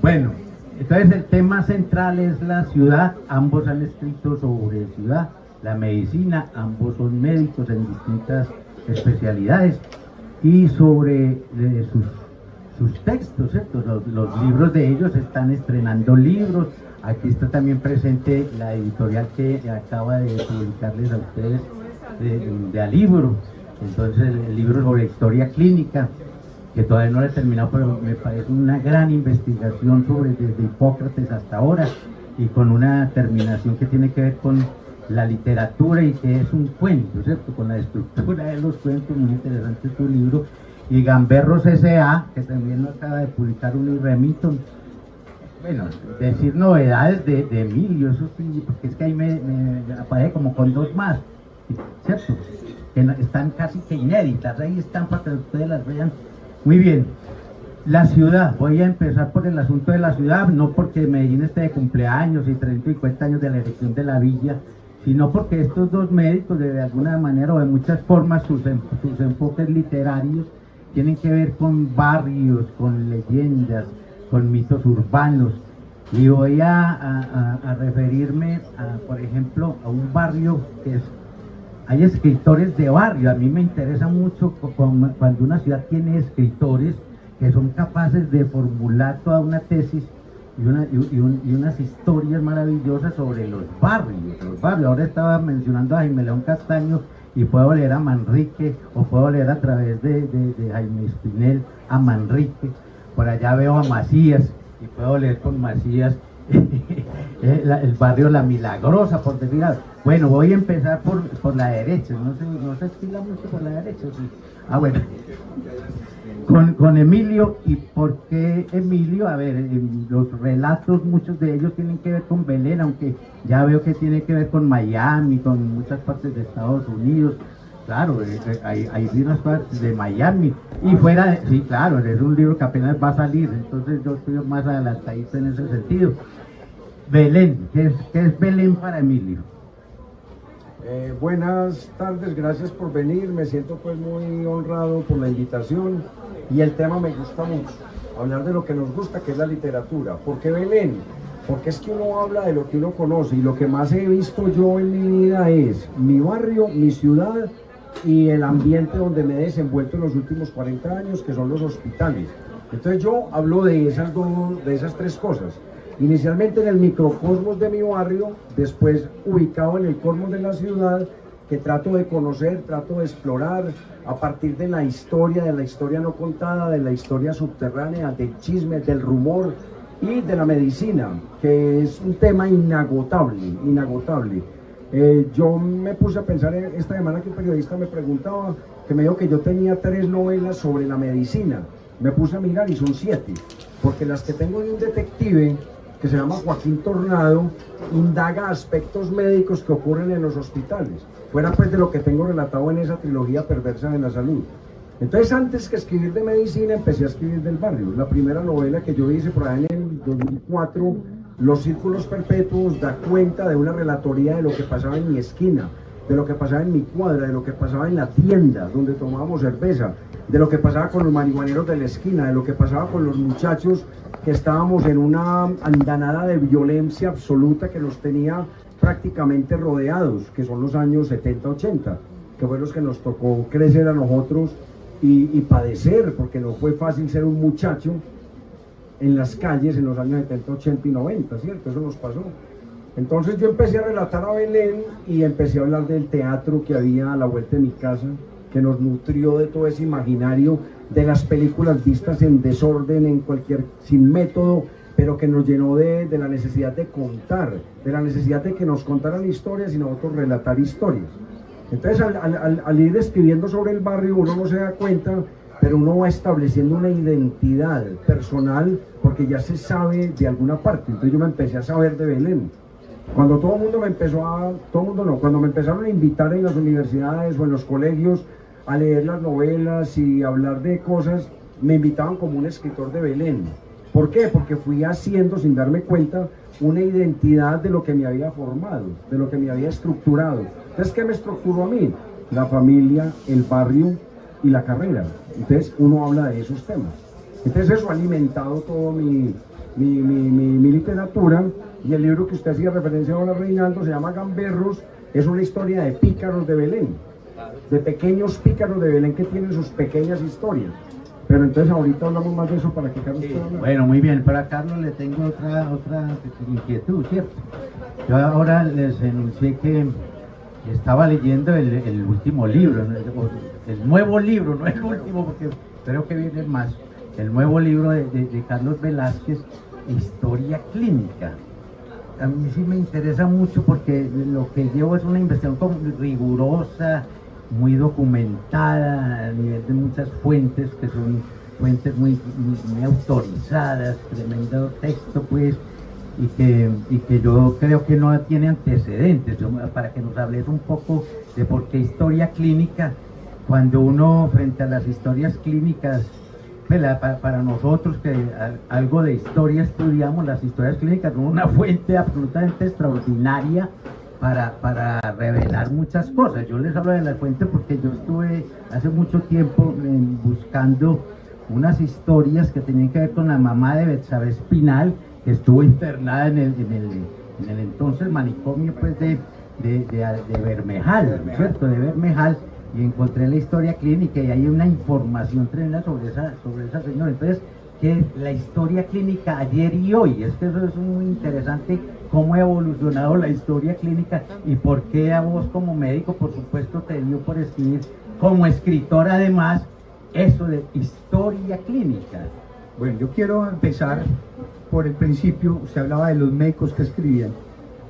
Bueno, entonces el tema central es la ciudad, ambos han escrito sobre ciudad, la medicina, ambos son médicos en distintas especialidades, y sobre sus textos, ¿cierto? Los libros de ellos, están estrenando libros. Aquí está también presente la editorial que acaba de publicarles a ustedes de Alibro. Entonces el libro sobre historia clínica, que todavía no lo he terminado, pero me parece una gran investigación sobre desde Hipócrates hasta ahora, y con una terminación que tiene que ver con la literatura y que es un cuento, ¿cierto? Con la estructura de los cuentos, muy interesante tu libro. Y Gamberros S.A., que también lo acaba de publicar un Remington. Bueno, decir novedades de Emilio, eso sí, porque es que ahí me aparece como con dos más, ¿cierto? Que están casi que inéditas, ahí están para que ustedes las vean. Muy bien, la ciudad, voy a empezar por el asunto de la ciudad, no porque Medellín esté de cumpleaños y 30 y 50 años de la elección de la villa, sino porque estos dos médicos, de alguna manera o de muchas formas, sus enfoques literarios tienen que ver con barrios, con leyendas, con mitos urbanos. Y voy a referirme, por ejemplo, a un barrio que es... Hay escritores de barrio. A mí me interesa mucho cuando una ciudad tiene escritores que son capaces de formular toda una tesis y unas historias maravillosas sobre los barrios. Ahora estaba mencionando a Jaime León Castaño, y puedo leer a Manrique, o puedo leer a través de Jaime Espinel a Manrique. Por allá veo a Macías, y puedo leer con Macías el barrio La Milagrosa, por decir algo. Bueno, voy a empezar por la derecha, no se estila mucho por la derecha, sí. Bueno, con Emilio. ¿Y por qué Emilio? A ver, los relatos, muchos de ellos tienen que ver con Belén, aunque ya veo que tiene que ver con Miami, con muchas partes de Estados Unidos. Claro, hay unas partes de Miami, y fuera de, sí, claro, es un libro que apenas va a salir, entonces yo estoy más adelantadito en ese sentido. Belén, ¿qué es Belén para Emilio? Buenas tardes, gracias por venir, me siento pues muy honrado por la invitación, y el tema me gusta mucho, hablar de lo que nos gusta, que es la literatura. ¿Por qué Belén? Porque es que uno habla de lo que uno conoce, y lo que más he visto yo en mi vida es mi barrio, mi ciudad, y el ambiente donde me he desenvuelto en los últimos 40 años, que son los hospitales. Entonces yo hablo de esas tres cosas. Inicialmente en el microcosmos de mi barrio, después ubicado en el cosmos de la ciudad, que trato de conocer, trato de explorar a partir de la historia no contada, de la historia subterránea, del chisme, del rumor y de la medicina, que es un tema inagotable. Yo me puse a pensar esta semana que un periodista me preguntaba, que me dijo que yo tenía 3 novelas sobre la medicina. Me puse a mirar y son 7, porque las que tengo de un detective que se llama Joaquín Tornado indaga aspectos médicos que ocurren en los hospitales, fuera pues de lo que tengo relatado en esa trilogía perversa de la salud. Entonces, antes que escribir de medicina, empecé a escribir del barrio. La primera novela que yo hice por ahí en el 2004, Los Círculos Perpetuos, da cuenta de una relatoría de lo que pasaba en mi esquina, de lo que pasaba en mi cuadra, de lo que pasaba en la tienda donde tomábamos cerveza, de lo que pasaba con los marihuaneros de la esquina, de lo que pasaba con los muchachos que estábamos en una andanada de violencia absoluta que nos tenía prácticamente rodeados, que son los años 70-80, que fueron los que nos tocó crecer a nosotros y padecer, porque no fue fácil ser un muchacho en las calles en los años 70, 80 y 90, ¿cierto? Eso nos pasó. Entonces yo empecé a relatar a Belén y empecé a hablar del teatro que había a la vuelta de mi casa, que nos nutrió de todo ese imaginario, de las películas vistas en desorden, sin método, pero que nos llenó de la necesidad de contar, de la necesidad de que nos contaran historias y nosotros relatar historias. Entonces al ir escribiendo sobre el barrio, uno no se da cuenta, pero uno va estableciendo una identidad personal porque ya se sabe de alguna parte. Entonces yo me empecé a saber de Belén. Cuando cuando me empezaron a invitar en las universidades o en los colegios a leer las novelas y hablar de cosas, me invitaban como un escritor de Belén. ¿Por qué? Porque fui haciendo, sin darme cuenta, una identidad de lo que me había formado, de lo que me había estructurado. Entonces, ¿qué me estructuró a mí? La familia, el barrio y la carrera. Entonces, uno habla de esos temas. Entonces eso ha alimentado todo mi literatura, y el libro que usted hacía referencia ahora, Reinaldo, se llama Gamberros, es una historia de pícaros de Belén, de pequeños pícaros de Belén que tienen sus pequeñas historias. Pero entonces ahorita hablamos más de eso para que Carlos pueda hablar. Bueno, muy bien, para Carlos le tengo otra inquietud, ¿cierto? Yo ahora les enuncié que estaba leyendo el último libro, el nuevo libro, no el último, porque creo que viene más, el nuevo libro de Carlos Velázquez, Historia Clínica. A mí sí me interesa mucho porque lo que llevo es una investigación como rigurosa, muy documentada a nivel de muchas fuentes, que son fuentes muy autorizadas, tremendo texto pues, y que yo creo que no tiene antecedentes. Para que nos hables un poco de por qué historia clínica, cuando uno frente a las historias clínicas, pues para nosotros que algo de historia estudiamos, las historias clínicas son una fuente absolutamente extraordinaria para revelar muchas cosas. Yo les hablo de la fuente porque yo estuve hace mucho tiempo buscando unas historias que tenían que ver con la mamá de Betsabe Espinal, que estuvo internada en el entonces manicomio pues de Bermejal, ¿cierto? De Bermejal, y encontré la historia clínica y hay una información tremenda sobre esa señora. Entonces, que la historia clínica ayer y hoy, es que eso es muy interesante, cómo ha evolucionado la historia clínica y por qué a vos como médico, por supuesto, te dio por escribir, como escritor además, eso de historia clínica. Bueno, yo quiero empezar por el principio. Usted hablaba de los médicos que escribían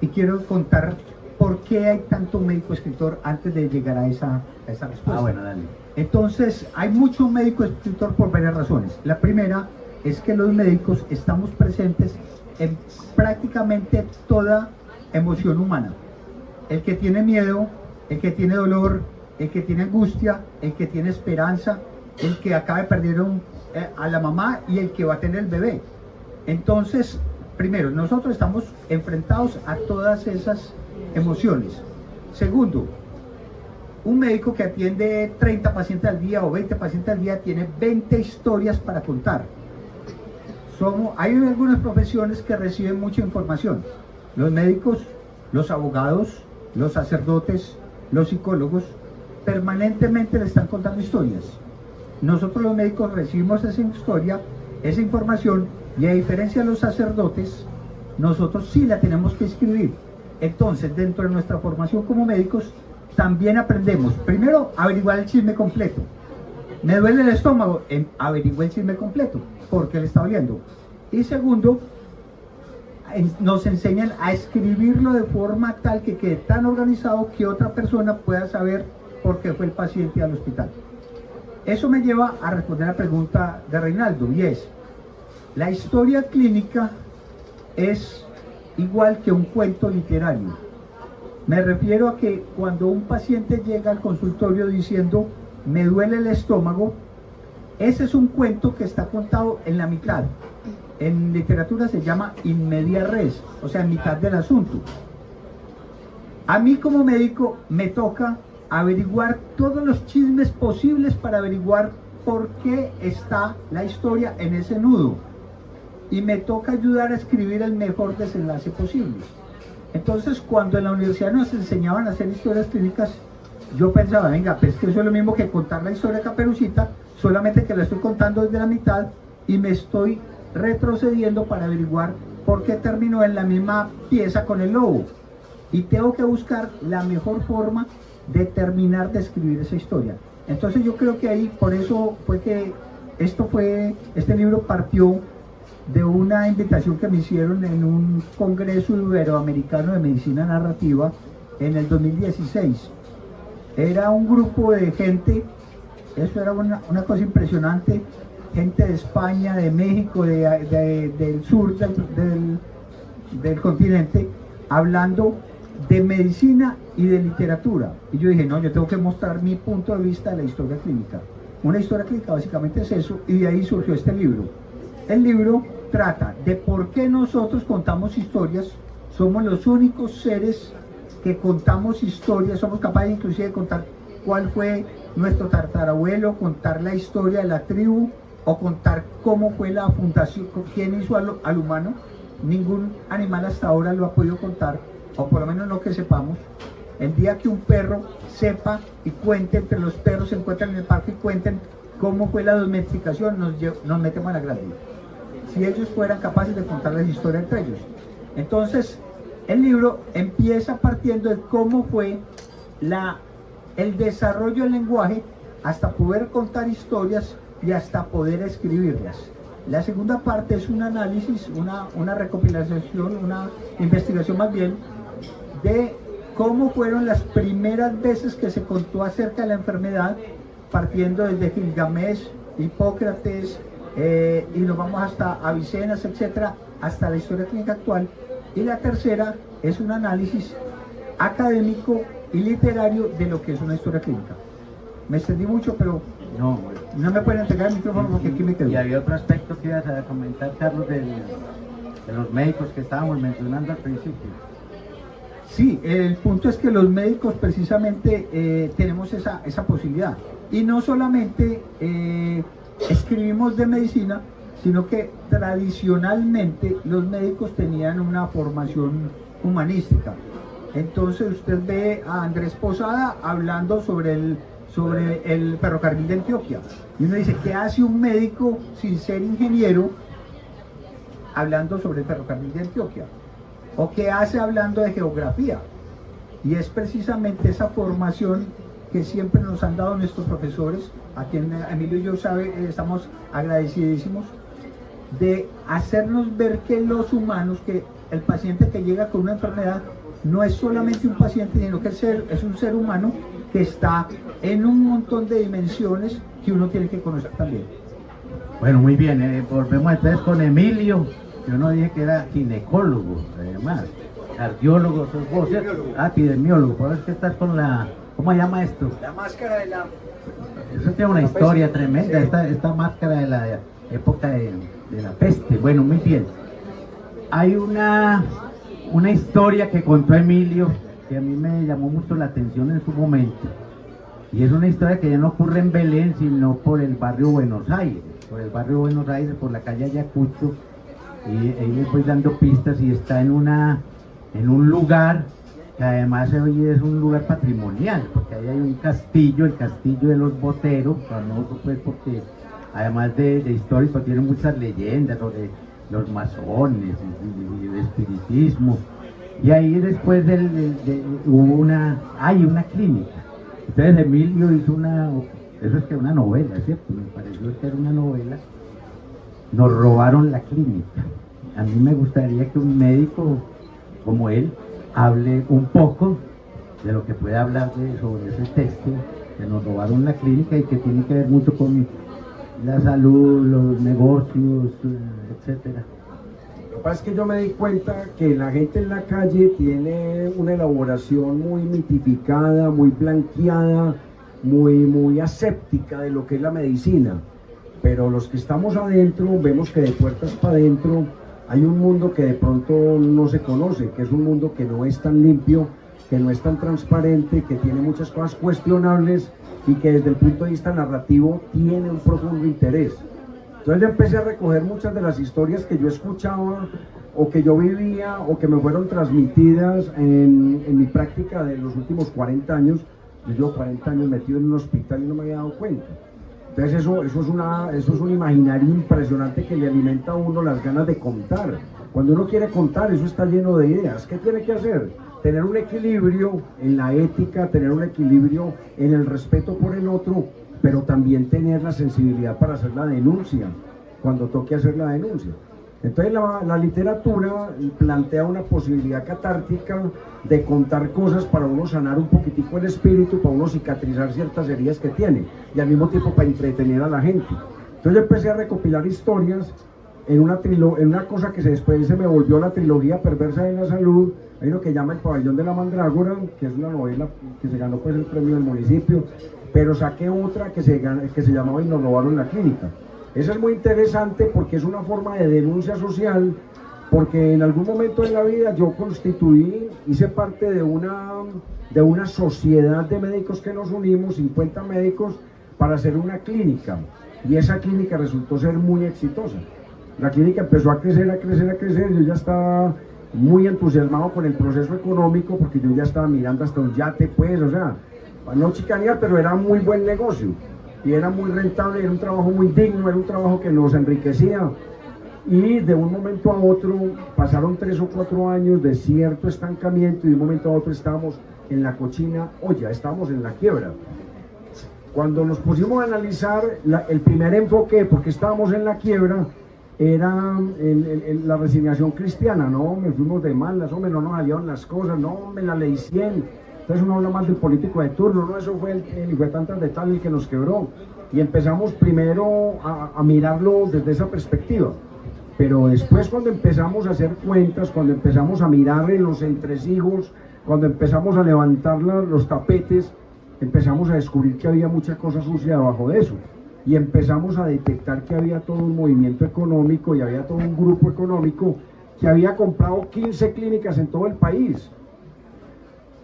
y quiero contar por qué hay tanto médico escritor antes de llegar a esa respuesta. Bueno, dale. Entonces, hay mucho médico escritor por varias razones. La primera es que los médicos estamos presentes en prácticamente toda emoción humana. El que tiene miedo, el que tiene dolor, el que tiene angustia, el que tiene esperanza, el que acaba de perder a la mamá y el que va a tener el bebé. Entonces, primero, nosotros estamos enfrentados a todas esas emociones. Segundo, un médico que atiende 30 pacientes al día o 20 pacientes al día tiene 20 historias para contar. Hay algunas profesiones que reciben mucha información. Los médicos, los abogados, los sacerdotes, los psicólogos, permanentemente le están contando historias. Nosotros los médicos recibimos esa historia, esa información, y a diferencia de los sacerdotes, nosotros sí la tenemos que escribir. Entonces, dentro de nuestra formación como médicos, también aprendemos, primero, averiguar el chisme completo. Me duele el estómago, averigüe el chisme completo, porque le está doliendo. Y segundo, nos enseñan a escribirlo de forma tal que quede tan organizado que otra persona pueda saber por qué fue el paciente al hospital. Eso me lleva a responder la pregunta de Reinaldo, y es, la historia clínica es igual que un cuento literario. Me refiero a que cuando un paciente llega al consultorio diciendo, me duele el estómago, ese es un cuento que está contado en la mitad. En literatura se llama in media res, o sea, en mitad del asunto. A mí como médico me toca averiguar todos los chismes posibles para averiguar por qué está la historia en ese nudo. Y me toca ayudar a escribir el mejor desenlace posible. Entonces, cuando en la universidad nos enseñaban a hacer historias clínicas, yo pensaba, venga, pues que eso es lo mismo que contar la historia de Caperucita, solamente que la estoy contando desde la mitad y me estoy retrocediendo para averiguar por qué terminó en la misma pieza con el lobo. Y tengo que buscar la mejor forma de terminar de escribir esa historia. Entonces yo creo que ahí, por eso fue que este libro partió de una invitación que me hicieron en un congreso iberoamericano de medicina narrativa en el 2016. Era un grupo de gente, eso era una cosa impresionante, gente de España, de México, del sur del continente, hablando de medicina y de literatura. Y yo dije, no, yo tengo que mostrar mi punto de vista de la historia clínica. Una historia clínica básicamente es eso, y de ahí surgió este libro. El libro trata de por qué nosotros contamos historias. Somos los únicos seres que contamos historias, somos capaces inclusive de contar cuál fue nuestro tatarabuelo, contar la historia de la tribu, o contar cómo fue la fundación, quién hizo al humano. Ningún animal hasta ahora lo ha podido contar, o por lo menos no que sepamos. El día que un perro sepa y cuente, entre los perros se encuentran en el parque y cuenten cómo fue la domesticación, nos metemos a la grande. Si ellos fueran capaces de contar la historia entre ellos. Entonces, el libro empieza partiendo de cómo fue el desarrollo del lenguaje hasta poder contar historias y hasta poder escribirlas. La segunda parte es un análisis, una recopilación, una investigación más bien, de cómo fueron las primeras veces que se contó acerca de la enfermedad, partiendo desde Gilgamesh, Hipócrates, y nos vamos hasta Avicenas, etcétera, hasta la historia clínica actual. Y la tercera es un análisis académico y literario de lo que es una historia clínica. Me extendí mucho, pero no me pueden entregar el micrófono porque aquí me quedo. Y había otro aspecto que ibas a comentar, Carlos, de los médicos que estábamos mencionando al principio. Sí, el punto es que los médicos precisamente tenemos esa posibilidad. Y no solamente escribimos de medicina, sino que tradicionalmente los médicos tenían una formación humanística. Entonces usted ve a Andrés Posada hablando sobre el ferrocarril de Antioquia. Y uno dice, ¿qué hace un médico sin ser ingeniero hablando sobre el ferrocarril de Antioquia? ¿O qué hace hablando de geografía? Y es precisamente esa formación que siempre nos han dado nuestros profesores, a quien Emilio y yo estamos agradecidísimos, de hacernos ver que los humanos, que el paciente que llega con una enfermedad no es solamente un paciente, sino que es un ser humano que está en un montón de dimensiones que uno tiene que conocer también. Bueno, muy bien, volvemos entonces con Emilio. Yo no dije que era ginecólogo, además, cardiólogo, sos vos, ¿cierto? Epidemiólogo, por eso es que estás con la, ¿cómo se llama esto? La máscara de la... Eso tiene una historia tremenda, sí. esta máscara de la época de la peste. Bueno, muy bien. Hay una historia que contó Emilio que a mí me llamó mucho la atención en su momento, y es una historia que ya no ocurre en Belén, sino por el barrio Buenos Aires, por la calle Ayacucho, y ahí les voy dando pistas, y está en un lugar que además hoy es un lugar patrimonial, porque ahí hay un castillo, el castillo de los Boteros, famoso pues porque además de histórico tiene muchas leyendas sobre los masones y el espiritismo. Y ahí después hay una clínica. Entonces Emilio hizo una novela, ¿cierto? Me pareció que era una novela. Nos robaron la clínica. A mí me gustaría que un médico como él hable un poco de lo que puede hablar sobre ese texto, que nos robaron la clínica y que tiene que ver mucho con la salud, los negocios, etcétera. Lo que pasa es que yo me di cuenta que la gente en la calle tiene una elaboración muy mitificada, muy blanqueada, muy aséptica de lo que es la medicina. Pero los que estamos adentro vemos que de puertas para adentro hay un mundo que de pronto no se conoce, que es un mundo que no es tan limpio, que no es tan transparente, que tiene muchas cosas cuestionables y que desde el punto de vista narrativo tiene un profundo interés. Entonces yo empecé a recoger muchas de las historias que yo escuchaba o que yo vivía o que me fueron transmitidas en mi práctica de los últimos 40 años. Yo llevo 40 años metido en un hospital y no me había dado cuenta. Entonces eso es un imaginario impresionante que le alimenta a uno las ganas de contar. Cuando uno quiere contar, eso está lleno de ideas. ¿Qué tiene que hacer? Tener un equilibrio en la ética, tener un equilibrio en el respeto por el otro, pero también tener la sensibilidad para hacer la denuncia, cuando toque hacer la denuncia. Entonces la literatura plantea una posibilidad catártica de contar cosas para uno sanar un poquitico el espíritu, para uno cicatrizar ciertas heridas que tiene, y al mismo tiempo para entretener a la gente. Entonces yo empecé a recopilar historias en una cosa que después se me volvió la trilogía perversa de la salud. Hay uno que llama El pabellón de la mandrágora, que es una novela que se ganó pues el premio del municipio, pero saqué otra que se llamaba Y nos robaron la clínica. Esa es muy interesante porque es una forma de denuncia social, porque en algún momento de la vida yo hice parte de una sociedad de médicos que nos unimos, 50 médicos, para hacer una clínica. y esa clínica resultó ser muy exitosa. La clínica empezó a crecer, a crecer, a crecer. Yo ya estaba muy entusiasmado con el proceso económico porque yo ya estaba mirando hasta un yate, pues, o sea, no chicanear, pero era muy buen negocio y era muy rentable, era un trabajo muy digno, era un trabajo que nos enriquecía. Y de un momento a otro pasaron 3 o 4 años de cierto estancamiento y de un momento a otro estábamos en la cochina olla, estábamos en la quiebra. Cuando nos pusimos a analizar el primer enfoque, porque estábamos en la quiebra, era la resignación cristiana. No, me fuimos de malas, hombre, no nos salieron las cosas, no, me la leí 100. Entonces uno habla más del político de turno, no, eso fue el hijo de tantas de tal el que nos quebró. Y empezamos primero a mirarlo desde esa perspectiva. Pero después, cuando empezamos a hacer cuentas, cuando empezamos a mirar en los entresijos, cuando empezamos a levantar los tapetes, empezamos a descubrir que había mucha cosa sucia debajo de eso. Y empezamos a detectar que había todo un movimiento económico y había todo un grupo económico que había comprado 15 clínicas en todo el país.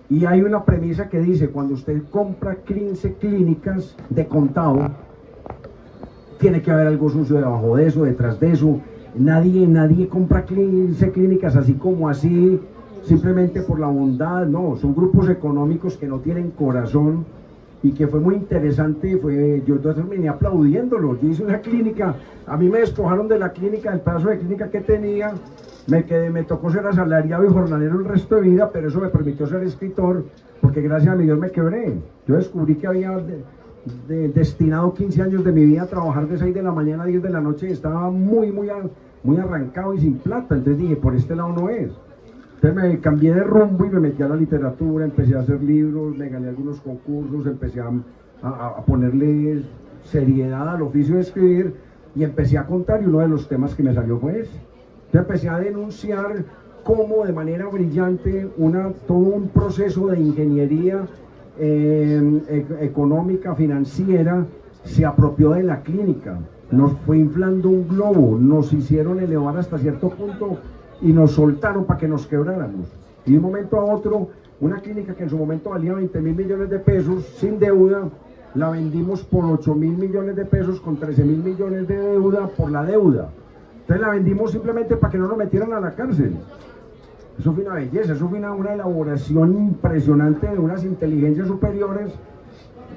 Y hay una premisa que dice, cuando usted compra 15 clínicas de contado, tiene que haber algo sucio debajo de eso, detrás de eso. Nadie compra 15 clínicas así como así, simplemente por la bondad. No, son grupos económicos que no tienen corazón y que fue muy interesante. Yo entonces venía aplaudiéndolo. Yo hice una clínica, a mí me despojaron de la clínica, del pedazo de clínica que tenía, me tocó ser asalariado y jornalero el resto de vida, pero eso me permitió ser escritor, porque gracias a mi Dios me quebré. Yo descubrí que había destinado 15 años de mi vida a trabajar de 6 de la mañana a 10 de la noche y estaba muy arrancado y sin plata. Entonces dije, por este lado no es. Entonces me cambié de rumbo y me metí a la literatura, empecé a hacer libros, me gané algunos concursos, empecé a ponerle seriedad al oficio de escribir y empecé a contar, y uno de los temas que me salió fue ese. Entonces empecé a denunciar cómo de manera brillante todo un proceso de ingeniería económica, financiera, se apropió de la clínica, nos fue inflando un globo, nos hicieron elevar hasta cierto punto y nos soltaron para que nos quebráramos. Y de un momento a otro, una clínica que en su momento valía 20.000 millones de pesos, sin deuda, la vendimos por 8.000 millones de pesos con 13.000 millones de deuda por la deuda. Entonces la vendimos simplemente para que no nos metieran a la cárcel. Eso fue una belleza, eso fue una elaboración impresionante de unas inteligencias superiores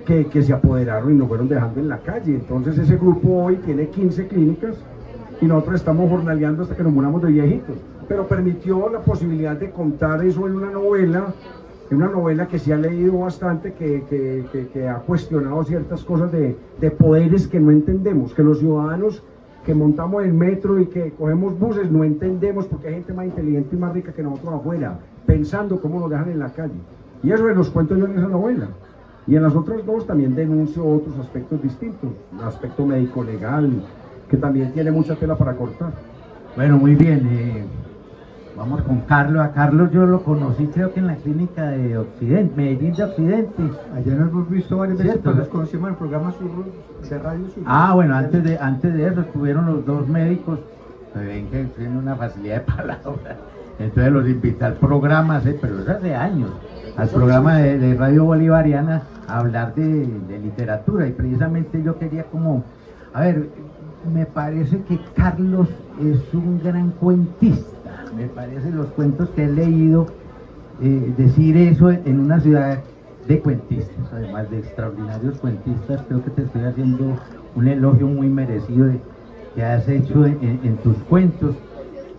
que se apoderaron y nos fueron dejando en la calle. Entonces ese grupo hoy tiene 15 clínicas y nosotros estamos jornaleando hasta que nos muramos de viejitos. Pero permitió la posibilidad de contar eso en una novela que se ha leído bastante, que ha cuestionado ciertas cosas de poderes que no entendemos, que los ciudadanos que montamos el metro y que cogemos buses no entendemos, porque hay gente más inteligente y más rica que nosotros afuera, pensando cómo nos dejan en la calle. Y eso los cuento yo en esa novela. Y en las otras dos también denuncio otros aspectos distintos, el aspecto médico-legal, que también tiene mucha tela para cortar. Bueno, muy bien. Vamos con Carlos. A Carlos yo lo conocí, creo que en la clínica de Occidente, Medellín de Occidente. Allá nos hemos visto varias veces, ¿Cierto? pero nos conocimos en el programa de Radio Sur. Bueno, antes de eso estuvieron los dos médicos, se ven que tienen una facilidad de palabra, entonces los invité al programa, pero eso hace años, al programa de Radio Bolivariana, a hablar de literatura, y precisamente yo quería me parece que Carlos es un gran cuentista, me parece los cuentos que he leído, decir eso en una ciudad de cuentistas, además de extraordinarios cuentistas, creo que te estoy haciendo un elogio muy merecido que has hecho en tus cuentos,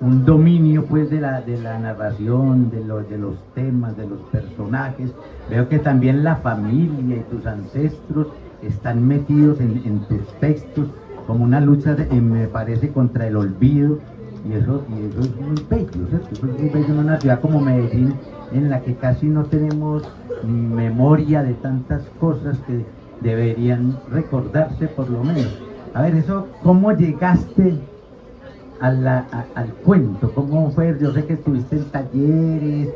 un dominio pues de la narración, de los temas, de los personajes. Veo que también la familia y tus ancestros están metidos en tus textos, como una lucha, me parece, contra el olvido, y eso es muy bello, ¿cierto? Eso es muy bello en una ciudad como Medellín, en la que casi no tenemos ni memoria de tantas cosas que deberían recordarse por lo menos. A ver, ¿cómo llegaste al cuento? ¿Cómo fue? Yo sé que estuviste en talleres,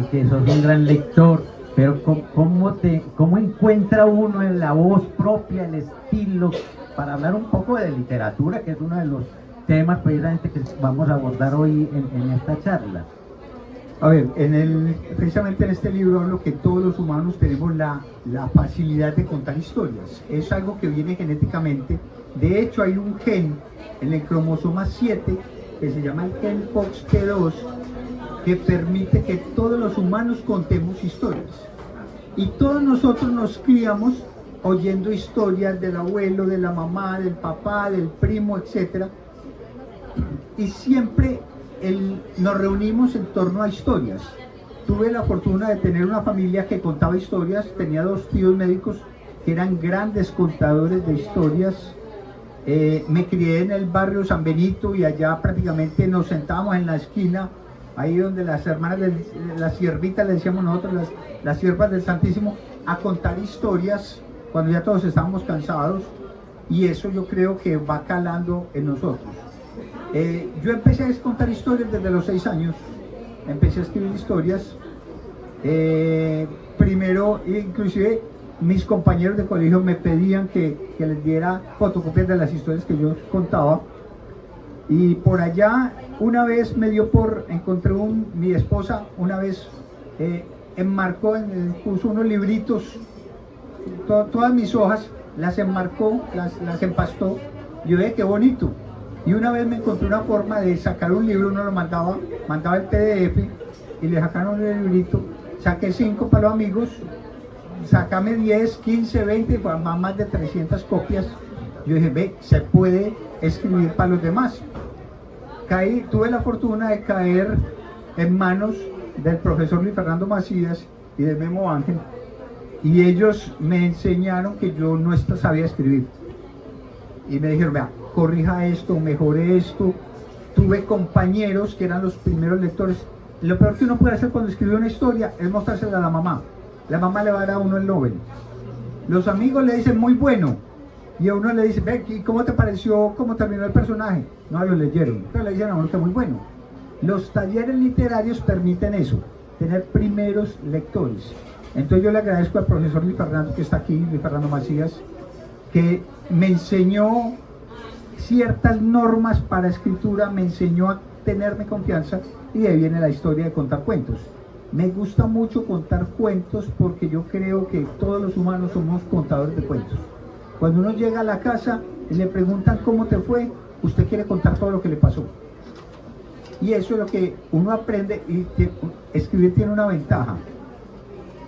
que sos un gran lector, pero ¿cómo encuentra uno en la voz propia, el estilo, para hablar un poco de literatura, que es uno de los temas precisamente que vamos a abordar hoy en esta charla? A ver, precisamente en este libro hablo que todos los humanos tenemos la facilidad de contar historias. Es algo que viene genéticamente. De hecho, hay un gen en el cromosoma 7 que se llama el gen FOXP2 que permite que todos los humanos contemos historias. Y todos nosotros nos criamos oyendo historias del abuelo, de la mamá, del papá, del primo, etc. Y siempre nos reunimos en torno a historias. Tuve la fortuna de tener una familia que contaba historias, tenía 2 tíos médicos que eran grandes contadores de historias. Me crié en el barrio San Benito y allá prácticamente nos sentábamos en la esquina, ahí donde las hermanas, las siervitas, le decíamos nosotros, las siervas del Santísimo, a contar historias cuando ya todos estábamos cansados, y eso yo creo que va calando en nosotros. Yo empecé a contar historias desde los 6 años, empecé a escribir historias. Primero, inclusive mis compañeros de colegio me pedían que les diera fotocopias de las historias que yo contaba, y por allá una vez me dio encontré mi esposa una vez enmarcó, puso unos libritos, todas mis hojas las enmarcó, las empastó. Yo dije, qué bonito. Y una vez me encontré una forma de sacar un libro, uno lo mandaba el PDF y le sacaron el librito, saqué 5 para los amigos, sacame 10, 15, 20, más de 300 copias. Yo dije, ve, se puede escribir para los demás. Tuve la fortuna de caer en manos del profesor Luis Fernando Macías y de Memo Ángel, y ellos me enseñaron que yo no sabía escribir. Y me dijeron, vea, corrija esto, mejore esto. Tuve compañeros que eran los primeros lectores. Lo peor que uno puede hacer cuando escribe una historia es mostrársela a la mamá. La mamá le va a dar a uno el Nobel. Los amigos le dicen, muy bueno. Y a uno le dice, ve, ¿cómo te pareció, cómo terminó el personaje? No lo leyeron, pero le dicen a uno que muy bueno. Los talleres literarios permiten eso, tener primeros lectores. Entonces yo le agradezco al profesor Luis Fernando, que está aquí, Luis Fernando Macías, que me enseñó ciertas normas para escritura, me enseñó a tenerme confianza, y de ahí viene la historia de contar cuentos. Me gusta mucho contar cuentos porque yo creo que todos los humanos somos contadores de cuentos. Cuando uno llega a la casa y le preguntan cómo te fue, usted quiere contar todo lo que le pasó. Y eso es lo que uno aprende, y escribir tiene una ventaja.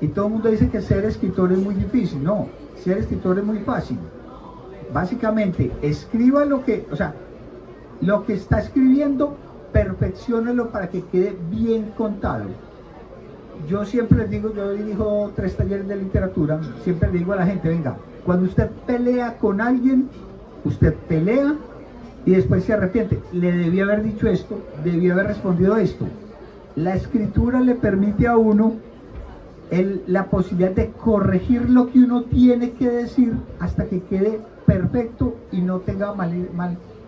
Y todo el mundo dice que ser escritor es muy difícil. No, ser escritor es muy fácil. Básicamente, escriba lo que está escribiendo, perfecciónelo para que quede bien contado. Yo siempre les digo, yo dirijo 3 talleres de literatura, siempre le digo a la gente, venga, cuando usted pelea con alguien, usted pelea y después se arrepiente. Le debí haber dicho esto, debí haber respondido esto. La escritura le permite a uno la posibilidad de corregir lo que uno tiene que decir hasta que quede perfecto y no tenga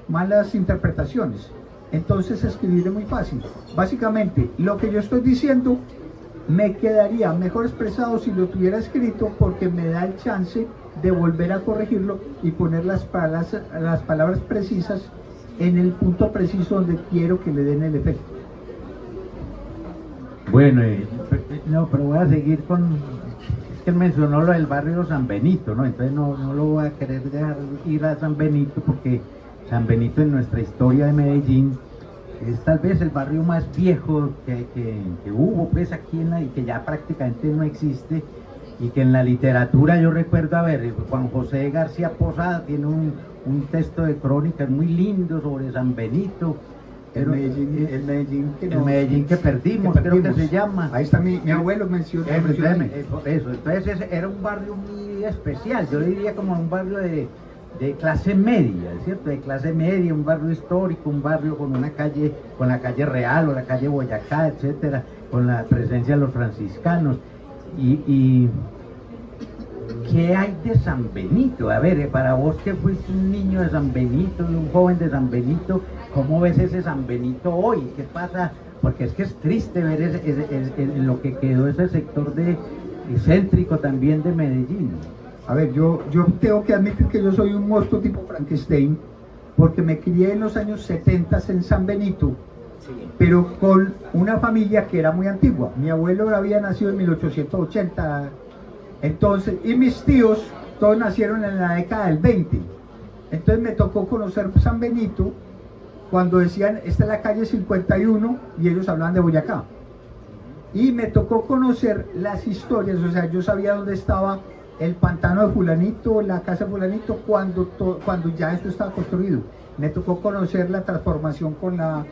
malas interpretaciones. Entonces escribir es muy fácil. Básicamente, lo que yo estoy diciendo me quedaría mejor expresado si lo tuviera escrito, porque me da el chance de volver a corregirlo y poner las palabras precisas en el punto preciso donde quiero que le den el efecto. Bueno, no, pero voy a seguir con... Es que él mencionó lo del barrio San Benito, ¿no? Entonces no lo voy a querer dejar ir a San Benito, porque San Benito en nuestra historia de Medellín es tal vez el barrio más viejo que hubo pues aquí y que ya prácticamente no existe, y que en la literatura yo recuerdo, a ver, Juan José García Posada tiene un texto de crónicas muy lindo sobre San Benito, el Medellín que perdimos, creo que se llama. Ahí está mi abuelo, menciona eso. Entonces era un barrio muy especial, yo diría como un barrio de clase media, ¿cierto? De clase media, un barrio histórico, un barrio con una calle, con la calle Real o la calle Boyacá, etcétera, con la presencia de los franciscanos. Y ¿qué hay de San Benito? A ver, para vos que fuiste un niño de San Benito, un joven de San Benito, ¿cómo ves ese San Benito hoy? ¿Qué pasa? Porque es que es triste ver en lo que quedó ese sector céntrico también de Medellín. A ver, yo tengo que admitir que yo soy un monstruo tipo Frankenstein, porque me crié en los años 70 en San Benito, pero con una familia que era muy antigua. Mi abuelo había nacido en 1880, entonces, y mis tíos todos nacieron en la década del 20. Entonces me tocó conocer San Benito cuando decían, esta es la calle 51, y ellos hablaban de Boyacá. Y me tocó conocer las historias, o sea, yo sabía dónde estaba el pantano de fulanito, la casa de fulanito, cuando ya esto estaba construido. Me tocó conocer la transformación con la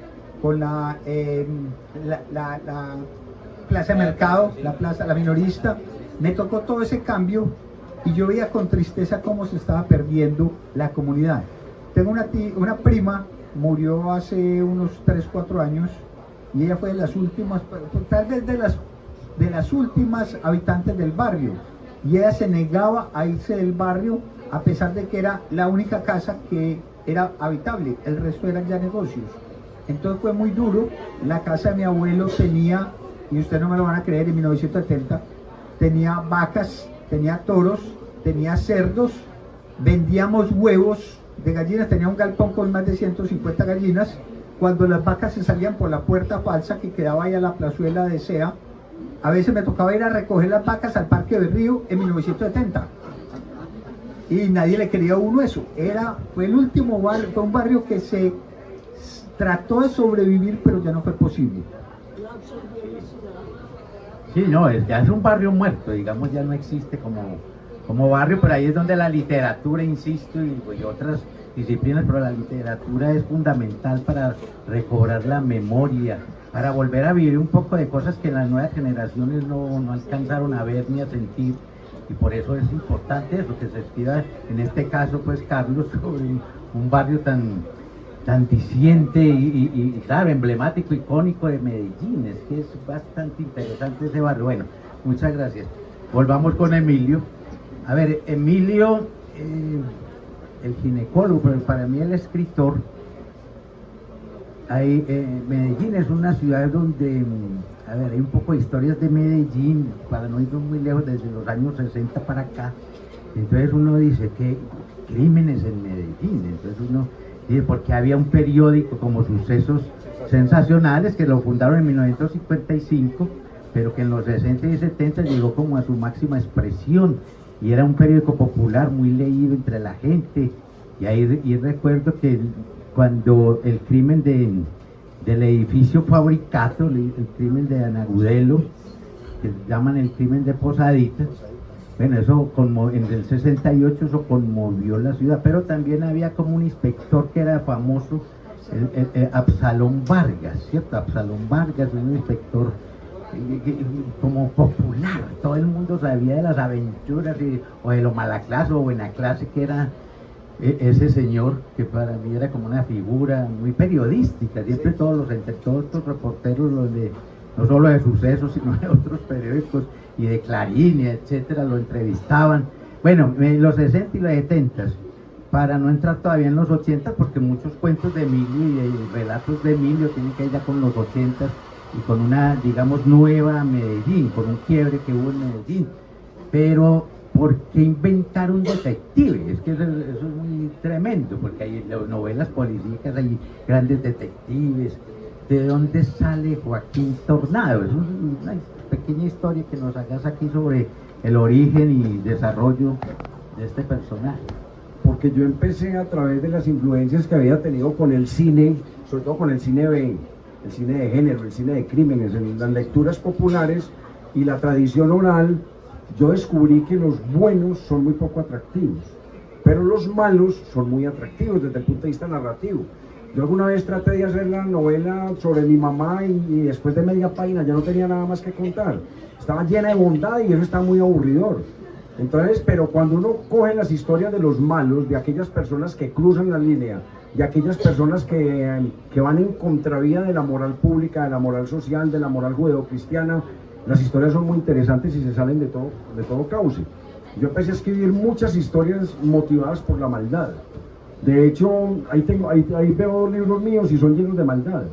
plaza de mercado, la minorista. Me tocó todo ese cambio y yo veía con tristeza cómo se estaba perdiendo la comunidad. Tengo una prima, murió hace unos 3-4 años, y ella fue de las últimas, tal vez de las últimas habitantes del barrio, y ella se negaba a irse del barrio a pesar de que era la única casa que era habitable, el resto eran ya negocios. Entonces fue muy duro. La casa de mi abuelo tenía, y ustedes no me lo van a creer, en 1970 tenía vacas, tenía toros, tenía cerdos, vendíamos huevos de gallinas, tenía un galpón con más de 150 gallinas. Cuando las vacas se salían por la puerta falsa que quedaba ahí a la plazuela de Sea, a veces me tocaba ir a recoger las vacas al Parque del Río en 1970. Y nadie le quería a uno eso. Fue el último barrio, fue un barrio que se trató de sobrevivir, pero ya no fue posible. Sí, no, ya es un barrio muerto, digamos, ya no existe como barrio, pero ahí es donde la literatura, insisto, y otras disciplinas, pero la literatura es fundamental para recobrar la memoria, para volver a vivir un poco de cosas que las nuevas generaciones no alcanzaron a ver ni a sentir, y por eso es importante eso, que se escriba, en este caso, pues, Carlos, sobre un barrio tan diciente y claro, emblemático, icónico de Medellín. Es que es bastante interesante ese barrio. Bueno, muchas gracias. Volvamos con Emilio. A ver, Emilio, el ginecólogo, pero para mí el escritor. Medellín es una ciudad donde, a ver, hay un poco de historias de Medellín, para no irnos muy lejos, desde los años 60 para acá. Entonces uno dice que crímenes en Medellín, entonces uno dice, porque había un periódico como Sucesos Sensacionales, que lo fundaron en 1955, pero que en los 60 y 70 llegó como a su máxima expresión, y era un periódico popular muy leído entre la gente. Y recuerdo que cuando el crimen del edificio Fabricato, el crimen de Anagudelo, que llaman el crimen de Posadita, bueno, eso en el 68 eso conmovió la ciudad, pero también había como un inspector que era famoso, Absalón Vargas, ¿cierto? Absalón Vargas, un inspector como popular, todo el mundo sabía de las aventuras o de lo mala clase o buena clase que era ese señor, que para mí era como una figura muy periodística. Siempre todos estos reporteros, no solo de Sucesos, sino de otros periódicos y de Clarín, etcétera, lo entrevistaban. Bueno, los 60 y los 70, para no entrar todavía en los 80, porque muchos cuentos de Emilio y relatos de Emilio tienen que ir ya con los 80 y con una, digamos, nueva Medellín, con un quiebre que hubo en Medellín. Pero ¿por qué inventar un detective? Es que eso es muy tremendo, porque hay novelas policíacas, hay grandes detectives. ¿De dónde sale Joaquín Tornado? Es una pequeña historia que nos hagas aquí sobre el origen y desarrollo de este personaje. Porque yo empecé a través de las influencias que había tenido con el cine, sobre todo con el cine B, el cine de género, el cine de crímenes, en las lecturas populares y la tradición oral. Yo descubrí que los buenos son muy poco atractivos, pero los malos son muy atractivos desde el punto de vista narrativo. Yo alguna vez traté de hacer la novela sobre mi mamá y después de media página ya no tenía nada más que contar. Estaba llena de bondad y eso está muy aburridor. Entonces, pero cuando uno coge las historias de los malos, de aquellas personas que cruzan la línea, de aquellas personas que van en contravía de la moral pública, de la moral social, de la moral judeocristiana, las historias son muy interesantes y se salen de todo cauce. Yo empecé a escribir muchas historias motivadas por la maldad. De hecho, ahí veo libros míos y son llenos de maldad.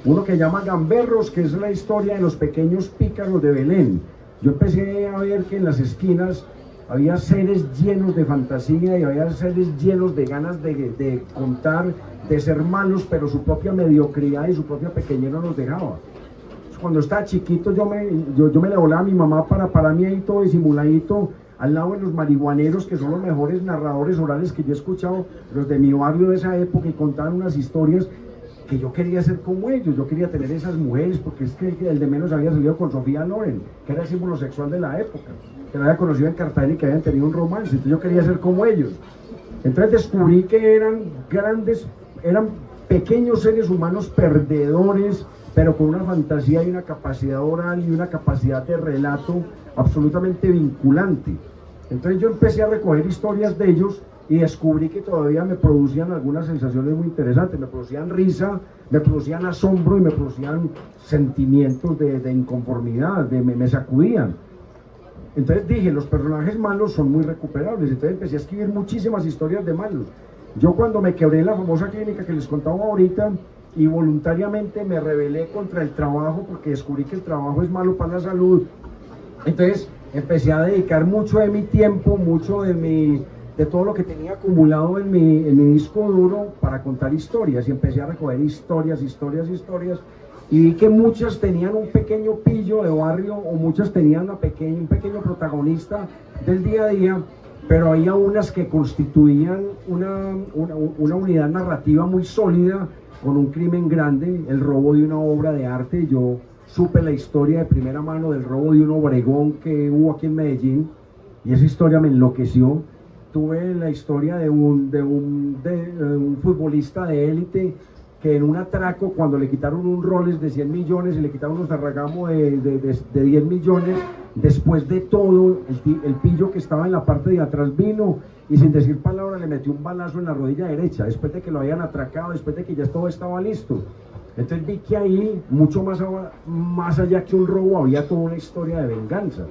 Uno que llama Gamberros, que es la historia de los pequeños pícaros de Belén. Yo empecé a ver que en las esquinas había seres llenos de fantasía y había seres llenos de ganas de contar, de ser malos, pero su propia mediocridad y su propia pequeñez no los dejaba. Cuando estaba chiquito yo me le volaba a mi mamá para mí ahí todo disimuladito, al lado de los marihuaneros, que son los mejores narradores orales que yo he escuchado, los de mi barrio de esa época, y contaban unas historias que yo quería ser como ellos, yo quería tener esas mujeres, porque es que el de menos había salido con Sofía Loren, que era el símbolo sexual de la época, que la había conocido en Cartagena y que habían tenido un romance, entonces yo quería ser como ellos. Entonces descubrí que eran pequeños seres humanos perdedores, pero con una fantasía y una capacidad oral y una capacidad de relato absolutamente vinculante. Entonces yo empecé a recoger historias de ellos y descubrí que todavía me producían algunas sensaciones muy interesantes, me producían risa, me producían asombro y me producían sentimientos de inconformidad, me sacudían. Entonces dije, los personajes malos son muy recuperables, entonces empecé a escribir muchísimas historias de malos. Yo cuando me quebré en la famosa clínica que les contaba ahorita, y voluntariamente me rebelé contra el trabajo porque descubrí que el trabajo es malo para la salud, entonces empecé a dedicar mucho de mi tiempo, mucho de todo lo que tenía acumulado en mi disco duro para contar historias, y empecé a recoger historias, y vi que muchas tenían un pequeño pillo de barrio, o muchas tenían un pequeño protagonista del día a día, pero había unas que constituían una unidad narrativa muy sólida, con un crimen grande, el robo de una obra de arte. Yo supe la historia de primera mano del robo de un obregón que hubo aquí en Medellín, y esa historia me enloqueció. Tuve la historia de un futbolista de élite que en un atraco, cuando le quitaron un Rolex de 100 millones y le quitaron un Ferragamo de 10 millones, después de todo, el pillo que estaba en la parte de atrás vino y sin decir palabra le metió un balazo en la rodilla derecha, después de que lo habían atracado, después de que ya todo estaba listo. Entonces vi que ahí, mucho más allá que un robo, había toda una historia de venganza.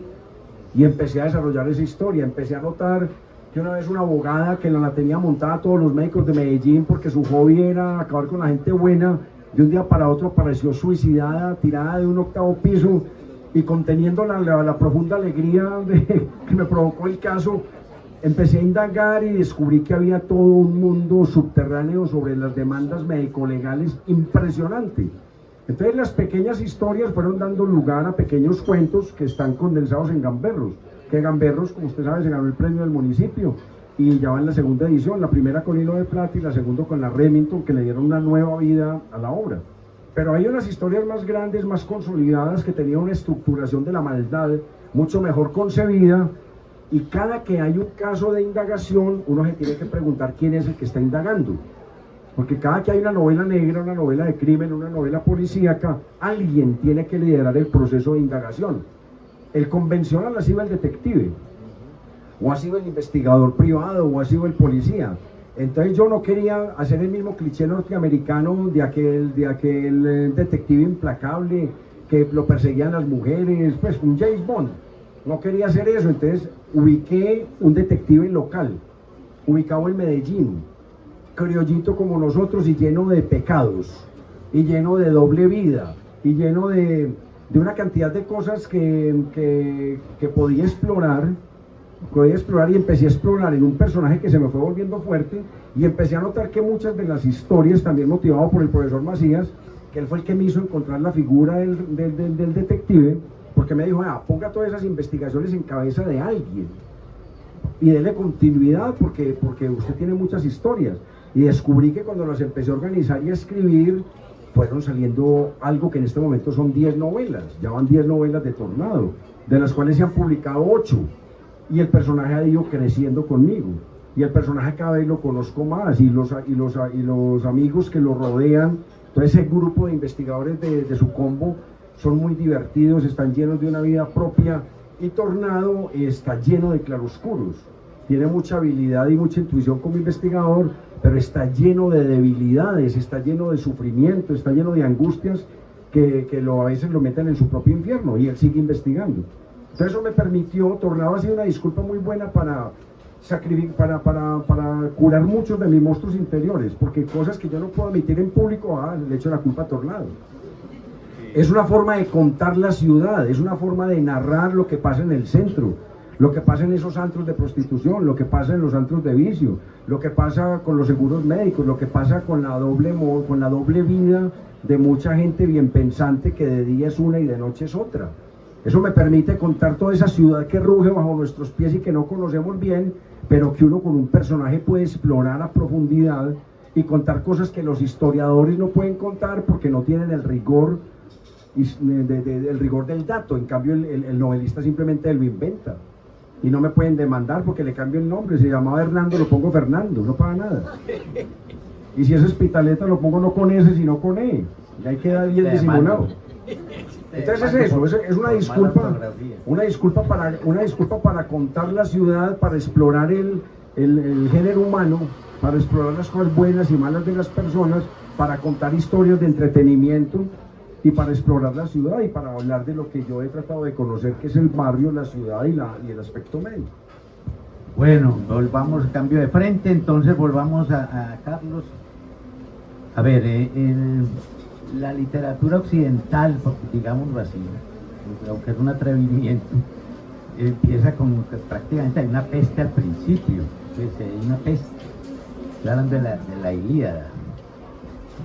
Y empecé a desarrollar esa historia, empecé a notar que una vez una abogada que la tenía montada a todos los médicos de Medellín porque su hobby era acabar con la gente buena, de un día para otro apareció suicidada, tirada de un 8º piso, y conteniendo la profunda alegría que me provocó el caso, empecé a indagar y descubrí que había todo un mundo subterráneo sobre las demandas médico-legales impresionante. Entonces las pequeñas historias fueron dando lugar a pequeños cuentos que están condensados en Gamberros, que Gamberros, como usted sabe, se ganó el premio del municipio y ya va en la segunda edición, la primera con Hilo de Plata y la segunda con la Remington, que le dieron una nueva vida a la obra. Pero hay unas historias más grandes, más consolidadas, que tenían una estructuración de la maldad mucho mejor concebida, y cada que hay un caso de indagación, uno se tiene que preguntar quién es el que está indagando. Porque cada que hay una novela negra, una novela de crimen, una novela policíaca, alguien tiene que liderar el proceso de indagación. El convencional ha sido el detective, o ha sido el investigador privado, o ha sido el policía. Entonces yo no quería hacer el mismo cliché norteamericano de aquel detective implacable que lo perseguían las mujeres, pues un James Bond. No quería hacer eso, entonces ubiqué un detective local, ubicado en Medellín, criollito como nosotros y lleno de pecados, y lleno de doble vida, y lleno de una cantidad de cosas que podía explorar, y empecé a explorar en un personaje que se me fue volviendo fuerte, y empecé a notar que muchas de las historias, también motivado por el profesor Macías, que él fue el que me hizo encontrar la figura del detective, porque me dijo, ponga todas esas investigaciones en cabeza de alguien y dele continuidad porque usted tiene muchas historias. Y descubrí que cuando las empecé a organizar y a escribir, fueron saliendo algo que en este momento son 10 novelas, ya van 10 novelas de Tornado, de las cuales se han publicado 8, y el personaje ha ido creciendo conmigo, y el personaje cada vez lo conozco más, y los amigos que lo rodean, todo ese grupo de investigadores de su combo, son muy divertidos, están llenos de una vida propia, y Tornado está lleno de claroscuros, tiene mucha habilidad y mucha intuición como investigador, pero está lleno de debilidades, está lleno de sufrimiento, está lleno de angustias que a veces lo meten en su propio infierno, y él sigue investigando. Entonces eso me permitió, Tornado ha sido una disculpa muy buena para curar muchos de mis monstruos interiores, porque cosas que yo no puedo admitir en público, le echo la culpa a Tornado. Es una forma de contar la ciudad, es una forma de narrar lo que pasa en el centro. lo que pasa en esos antros de prostitución, lo que pasa en los antros de vicio, lo que pasa con los seguros médicos, lo que pasa con la doble vida de mucha gente bien pensante que de día es una y de noche es otra. Eso me permite contar toda esa ciudad que ruge bajo nuestros pies y que no conocemos bien, pero que uno con un personaje puede explorar a profundidad y contar cosas que los historiadores no pueden contar porque no tienen el rigor, el rigor del dato. En cambio el novelista simplemente lo inventa y no me pueden demandar porque le cambio el nombre. Se llamaba Hernando, lo pongo Fernando, no paga nada. Y si es Hospitaleta lo pongo no con S sino con E, y ahí queda bien disimulado. Entonces es eso, es una disculpa para contar la ciudad, para explorar el género humano, para explorar las cosas buenas y malas de las personas, para contar historias de entretenimiento y para explorar la ciudad y para hablar de lo que yo he tratado de conocer, que es el barrio, la ciudad y el aspecto médico. Bueno, volvamos, cambio de frente, entonces volvamos a Carlos. A ver, la literatura occidental, digámoslo así, aunque es un atrevimiento, empieza con que prácticamente hay una peste al principio, pues hay una peste, hablan de la Ilíada.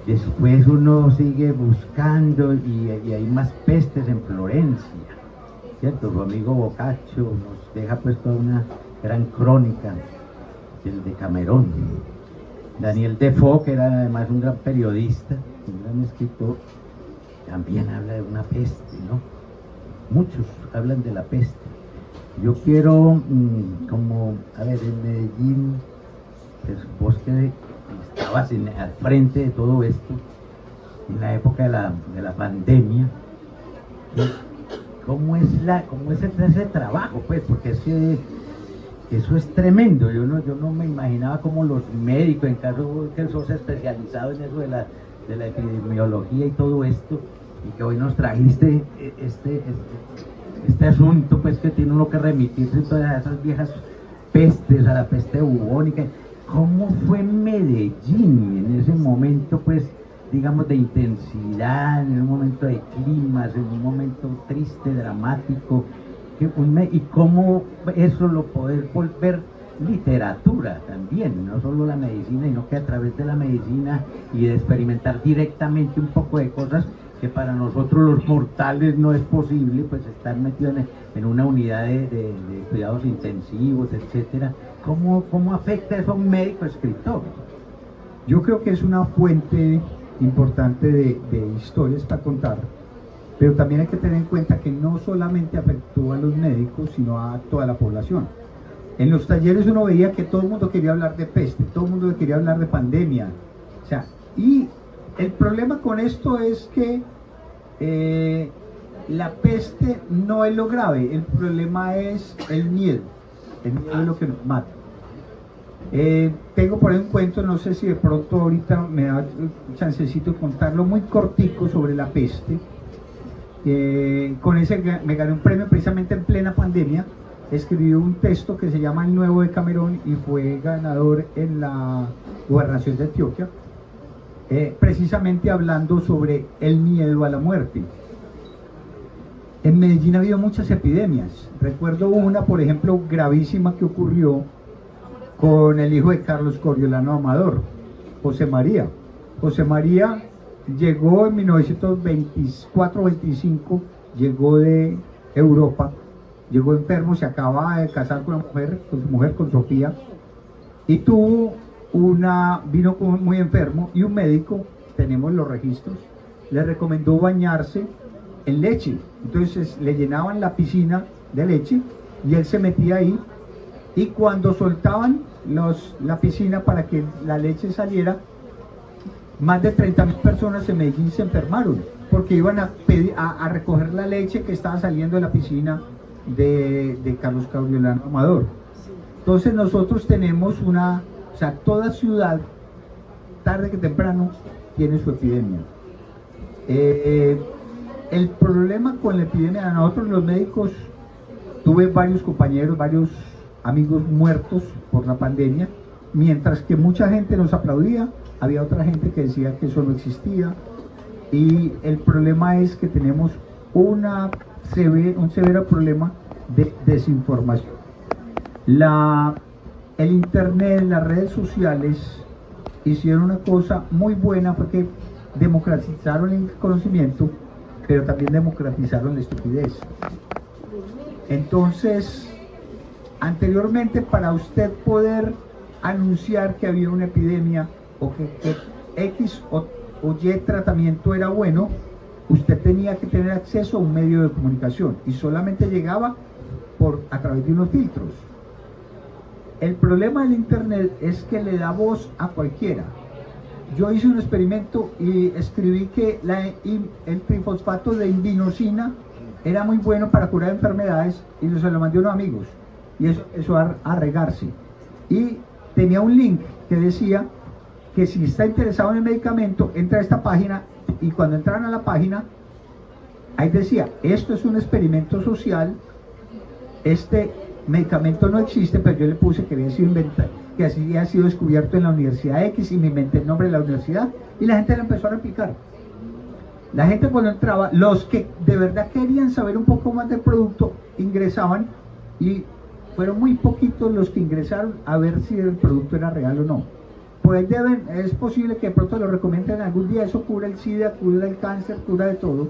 Después uno sigue buscando y hay más pestes en Florencia, ¿cierto? Su amigo Boccaccio nos deja pues toda una gran crónica del Decamerón. Daniel Defoe, que era además un gran periodista, un gran escritor, también habla de una peste, ¿no? Muchos hablan de la peste. Yo quiero, a ver, en Medellín, pues vos que estabas al frente de todo esto, en la época de la pandemia, ¿cómo es ese trabajo? Pues, porque eso es tremendo. Yo no me imaginaba cómo los médicos, en caso que sos especializado en eso de la epidemiología y todo esto, y que hoy nos trajiste este asunto, pues que tiene uno que remitirse a todas esas viejas pestes, a la peste bubónica. ¿Cómo fue Medellín en ese momento, pues, digamos, de intensidad, en un momento de climas, en un momento triste, dramático? Y cómo eso lo poder volver literatura también, no solo la medicina, sino que a través de la medicina y de experimentar directamente un poco de cosas que para nosotros los mortales no es posible, pues estar metido en una unidad de cuidados intensivos, etcétera. ¿Cómo afecta eso a un médico escritor? Yo creo que es una fuente importante de historias para contar, pero también hay que tener en cuenta que no solamente afectó a los médicos, sino a toda la población. En los talleres uno veía que todo el mundo quería hablar de peste, todo el mundo quería hablar de pandemia. O sea, y el problema con esto es que la peste no es lo grave, el problema es el miedo es lo que nos mata. Tengo por ahí un cuento, no sé si de pronto ahorita me da un chancecito de contarlo, muy cortico sobre la peste. Con ese me gané un premio precisamente en plena pandemia. Escribí un texto que se llama El Nuevo Decamerón y fue ganador en la gobernación de Antioquia, precisamente hablando sobre el miedo a la muerte. En Medellín ha habido muchas epidemias. Recuerdo una, por ejemplo, gravísima que ocurrió con el hijo de Carlos Coriolano Amador, José María. José María llegó en 1924-25, llegó de Europa, llegó enfermo, se acaba de casar con su mujer, con Sofía, y vino muy enfermo, y un médico, tenemos los registros, le recomendó bañarse en leche. Entonces le llenaban la piscina de leche y él se metía ahí, y cuando soltaban la piscina para que la leche saliera, más de 30.000 personas en Medellín se enfermaron porque iban a recoger la leche que estaba saliendo de la piscina de Carlos Coriolano Amador. Entonces nosotros tenemos toda ciudad, tarde que temprano, tiene su epidemia. El problema con la epidemia, nosotros los médicos, tuve varios compañeros, varios amigos muertos por la pandemia, mientras que mucha gente nos aplaudía, había otra gente que decía que eso no existía, y el problema es que tenemos un severo problema de desinformación. El internet, las redes sociales hicieron una cosa muy buena, fue que democratizaron el conocimiento, pero también democratizaron la estupidez. Entonces, anteriormente, para usted poder anunciar que había una epidemia o que X o Y tratamiento era bueno, usted tenía que tener acceso a un medio de comunicación y solamente llegaba a través de unos filtros. El problema del internet es que le da voz a cualquiera. Yo hice un experimento y escribí que el trifosfato de indoxina era muy bueno para curar enfermedades y se lo mandé a unos amigos y eso a regarse. Y tenía un link que decía que si está interesado en el medicamento, entra a esta página, y cuando entraron a la página, ahí decía, esto es un experimento social, este medicamento no existe, pero yo le puse que había sido inventado, que así había sido descubierto en la Universidad X, y me inventé el nombre de la universidad, y la gente lo empezó a replicar. La gente cuando entraba, los que de verdad querían saber un poco más del producto, ingresaban, y fueron muy poquitos los que ingresaron a ver si el producto era real o no. Pues es posible que de pronto lo recomienden algún día, eso cura el SIDA, cura el cáncer, cura de todo,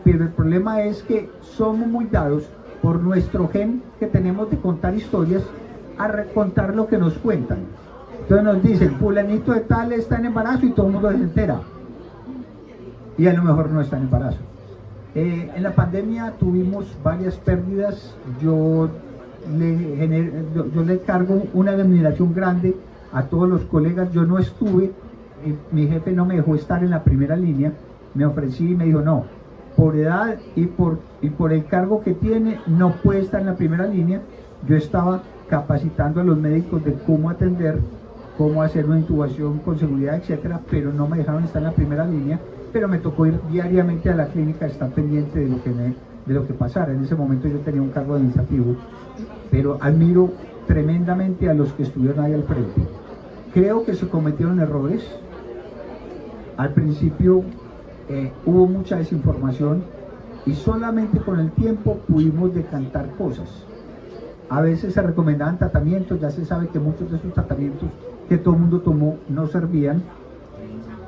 pero el problema es que somos muy dados por nuestro gen que tenemos de contar historias a recontar lo que nos cuentan. Entonces nos dicen, fulanito de tal está en embarazo y todo el mundo se entera, y a lo mejor no está en embarazo. En la pandemia tuvimos varias pérdidas. Yo le cargo una admiración grande a todos los colegas. Yo no estuve, mi jefe no me dejó estar en la primera línea, me ofrecí y me dijo no, por edad y por el cargo que tiene no puede estar en la primera línea. Yo estaba capacitando a los médicos de cómo atender, cómo hacer una intubación con seguridad, etcétera, pero no me dejaron estar en la primera línea, pero me tocó ir diariamente a la clínica, estar pendiente de lo que pasara. En ese momento yo tenía un cargo administrativo, pero admiro tremendamente a los que estuvieron ahí al frente. Creo que se cometieron errores. Al principio hubo mucha desinformación y solamente con el tiempo pudimos decantar cosas. A veces se recomendaban tratamientos, ya se sabe que muchos de esos tratamientos que todo el mundo tomó no servían,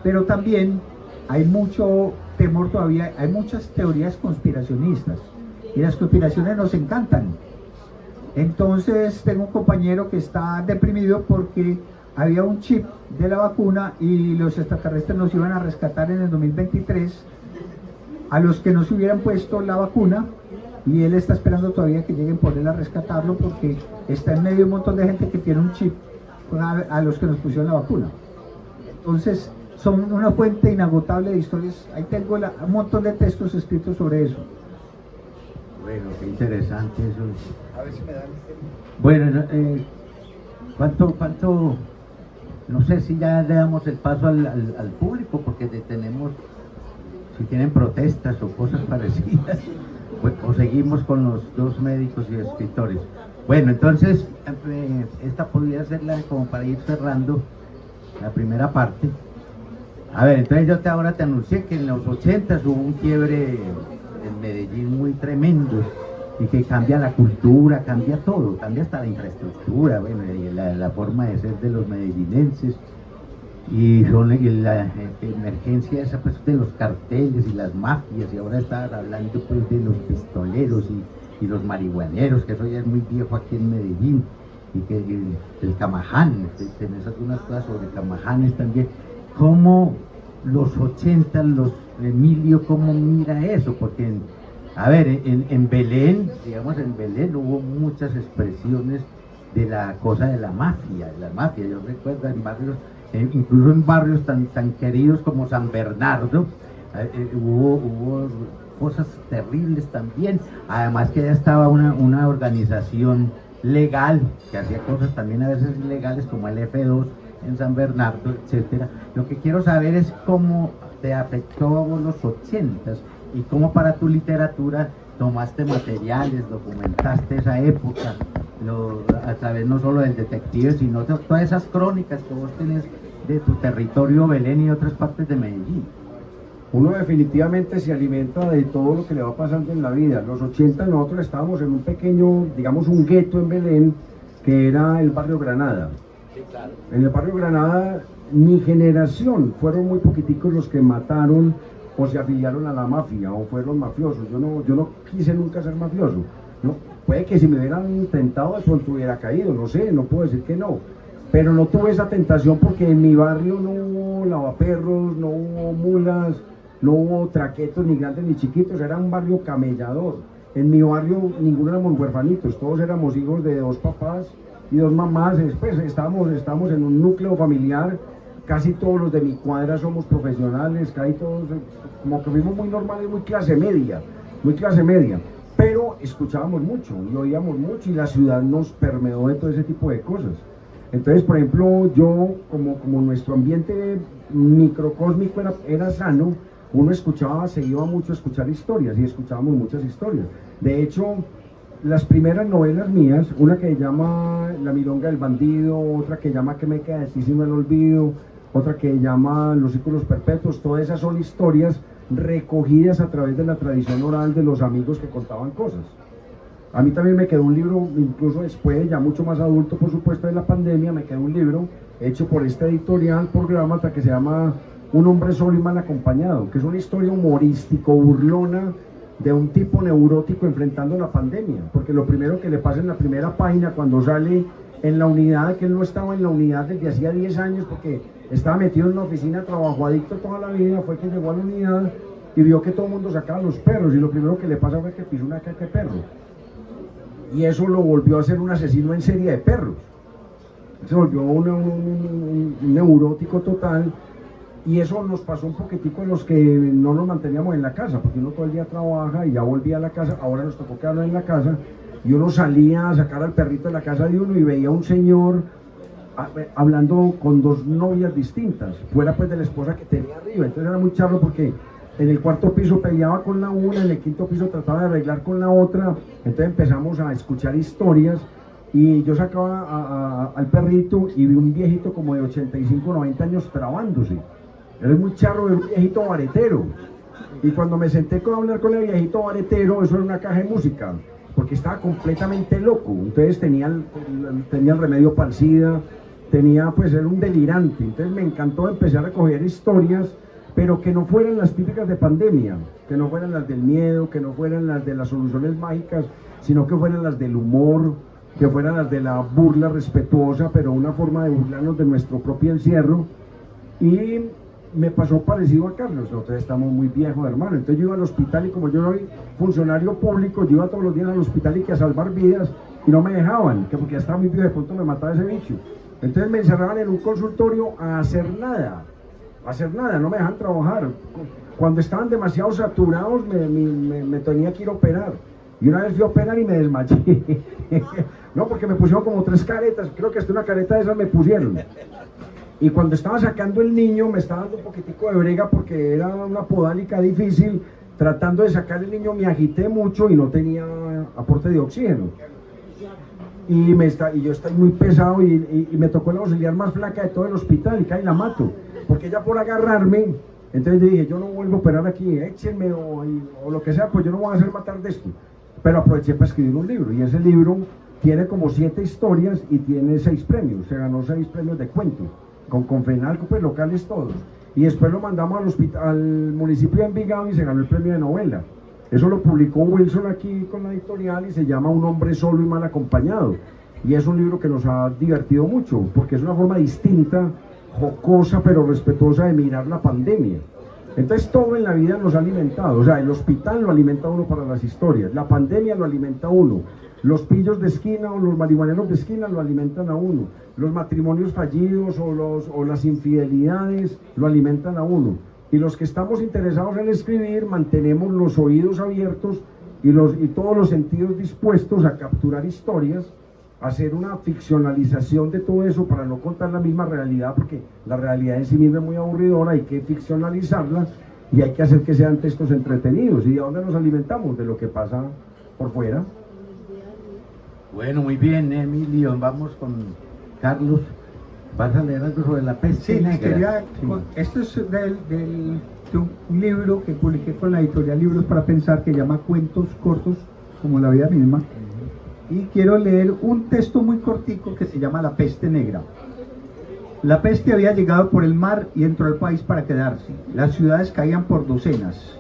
pero también hay mucho temor todavía, hay muchas teorías conspiracionistas y las conspiraciones nos encantan. Entonces tengo un compañero que está deprimido porque había un chip de la vacuna y los extraterrestres nos iban a rescatar en el 2023 a los que no se hubieran puesto la vacuna, y él está esperando todavía que lleguen por él a rescatarlo porque está en medio de un montón de gente que tiene un chip a los que nos pusieron la vacuna. Entonces son una fuente inagotable de historias. Ahí tengo un montón de textos escritos sobre eso. Bueno, qué interesante eso. A ver si me dan Bueno, ¿cuánto? No sé si ya le damos el paso al público, porque tenemos, si tienen protestas o cosas parecidas, pues, o seguimos con los dos médicos y escritores. Bueno, entonces, esta podría ser como para ir cerrando la primera parte. A ver, entonces ahora te anuncié que en los 80 hubo un quiebre en Medellín muy tremendo, y que cambia la cultura, cambia todo, cambia hasta la infraestructura, bueno, y la forma de ser de los medellinenses, y la emergencia esa, pues, de los carteles y las mafias, y ahora estaban hablando, pues, de los pistoleros y los marihuaneros, que eso ya es muy viejo aquí en Medellín, y que el Camaján, tenés algunas cosas sobre Camajanes también. ¿Cómo los 80, Emilio, cómo mira eso? Porque a ver, en Belén, digamos, en Belén hubo muchas expresiones de la cosa de la mafia, yo recuerdo en barrios, incluso en barrios tan queridos como San Bernardo, hubo cosas terribles también, además que ya estaba una organización legal, que hacía cosas también a veces ilegales, como el F2 en San Bernardo, etcétera. Lo que quiero saber es cómo te afectó los 80s, y cómo para tu literatura tomaste materiales, documentaste esa época, a través no solo del detective, sino de todas esas crónicas que vos tenés de tu territorio, Belén y otras partes de Medellín. Uno definitivamente se alimenta de todo lo que le va pasando en la vida. Los 80 nosotros estábamos en un pequeño, digamos un gueto en Belén, que era el barrio Granada. En el barrio Granada, mi generación, fueron muy poquiticos los que mataron o se afiliaron a la mafia o fueron mafiosos. Yo no quise nunca ser mafioso. No, puede que si me hubieran intentado de pronto hubiera caído, no sé, no puedo decir que no. Pero no tuve esa tentación porque en mi barrio no hubo lavaperros, no hubo mulas, no hubo traquetos ni grandes ni chiquitos, era un barrio camellador. En mi barrio ninguno éramos huerfanitos, todos éramos hijos de 2 papás y 2 mamás. Después estábamos en un núcleo familiar, casi todos los de mi cuadra somos profesionales, casi todos, como que fuimos muy normales, muy clase media, pero escuchábamos mucho y oíamos mucho y la ciudad nos permeó de todo ese tipo de cosas. Entonces, por ejemplo, yo, como nuestro ambiente microcósmico era sano, uno se iba mucho a escuchar historias y escuchábamos muchas historias. De hecho, las primeras novelas mías, una que se llama La milonga del bandido, otra que se llama ¿Qué me queda de ti si no el olvido?, otra que se llama Los círculos perpetuos, todas esas son historias recogidas a través de la tradición oral de los amigos que contaban cosas. A mí también me quedó un libro, incluso después, ya mucho más adulto por supuesto de la pandemia, me quedó un libro hecho por esta editorial, por Gramata, que se llama Un hombre solo y mal acompañado, que es una historia humorístico, burlona, de un tipo neurótico enfrentando la pandemia, porque lo primero que le pasa en la primera página cuando sale en la unidad, que él no estaba en la unidad desde hacía 10 años porque estaba metido en una oficina, trabajo adicto toda la vida, fue que llegó a la unidad y vio que todo el mundo sacaba los perros y lo primero que le pasa fue que pisó una caca de perro y eso lo volvió a ser un asesino en serie de perros. Se volvió un neurótico total. Y eso nos pasó un poquitico a los que no nos manteníamos en la casa, porque uno todo el día trabaja y ya volvía a la casa, ahora nos tocó quedarnos en la casa, y uno salía a sacar al perrito de la casa de uno y veía a un señor hablando con 2 novias distintas, fuera pues de la esposa que tenía arriba. Entonces era muy charro porque en el 4.º piso peleaba con la una, en el 5.º piso trataba de arreglar con la otra. Entonces empezamos a escuchar historias y yo sacaba al perrito y vi un viejito como de 85 o 90 años trabándose. Era muy charro, un viejito baretero. Y cuando me senté a hablar con el viejito baretero, eso era una caja de música, porque estaba completamente loco. Entonces tenía el remedio para el SIDA, era un delirante. Entonces me encantó empezar a recoger historias, pero que no fueran las típicas de pandemia, que no fueran las del miedo, que no fueran las de las soluciones mágicas, sino que fueran las del humor, que fueran las de la burla respetuosa, pero una forma de burlarnos de nuestro propio encierro. Y me pasó parecido a Carlos, nosotros estamos muy viejos, hermano. Entonces yo iba al hospital y como yo soy funcionario público, yo iba todos los días al hospital y que a salvar vidas y no me dejaban, que porque ya estaba muy viejo, de pronto me mataba ese bicho. Entonces me encerraban en un consultorio a hacer nada, no me dejaban trabajar. Cuando estaban demasiado saturados me tenía que ir a operar. Y una vez fui a operar y me desmayé. No, porque me pusieron como 3 caretas, creo que hasta una careta de esas me pusieron. Y cuando estaba sacando el niño me estaba dando un poquitico de brega porque era una podálica difícil. Tratando de sacar el niño me agité mucho y no tenía aporte de oxígeno. Y yo estoy muy pesado y me tocó la auxiliar más flaca de todo el hospital y casi la mato. Porque ella por agarrarme, entonces yo dije, yo no vuelvo a operar aquí, échenme o lo que sea, pues yo no voy a hacer matar de esto. Pero aproveché para escribir un libro y ese libro tiene como 7 historias y tiene 6 premios. Se ganó 6 premios de cuento. Con FENALCO, pues locales todos, y después lo mandamos al municipio de Envigado y se ganó el premio de novela. Eso lo publicó Wilson aquí con la editorial y se llama Un hombre solo y mal acompañado, y es un libro que nos ha divertido mucho porque es una forma distinta, jocosa pero respetuosa de mirar la pandemia. Entonces todo en la vida nos ha alimentado, o sea, el hospital lo alimenta a uno para las historias, la pandemia lo alimenta a uno, los pillos de esquina o los marihuaneros de esquina lo alimentan a uno, los matrimonios fallidos o las infidelidades lo alimentan a uno. Y los que estamos interesados en escribir mantenemos los oídos abiertos y todos los sentidos dispuestos a capturar historias, a hacer una ficcionalización de todo eso para no contar la misma realidad, porque la realidad en sí misma es muy aburridora, hay que ficcionalizarla y hay que hacer que sean textos entretenidos. ¿Y de dónde nos alimentamos? De lo que pasa por fuera. Bueno, muy bien, Emilio, vamos con Carlos. ¿Vas a leer algo sobre la peste negra? Esto es de un libro que publiqué con la editorial Libros para Pensar, que llama Cuentos cortos como la vida misma. y quiero leer un texto muy cortico que se llama La peste negra. La peste había llegado por el mar y entró al país para quedarse. Las ciudades caían por docenas.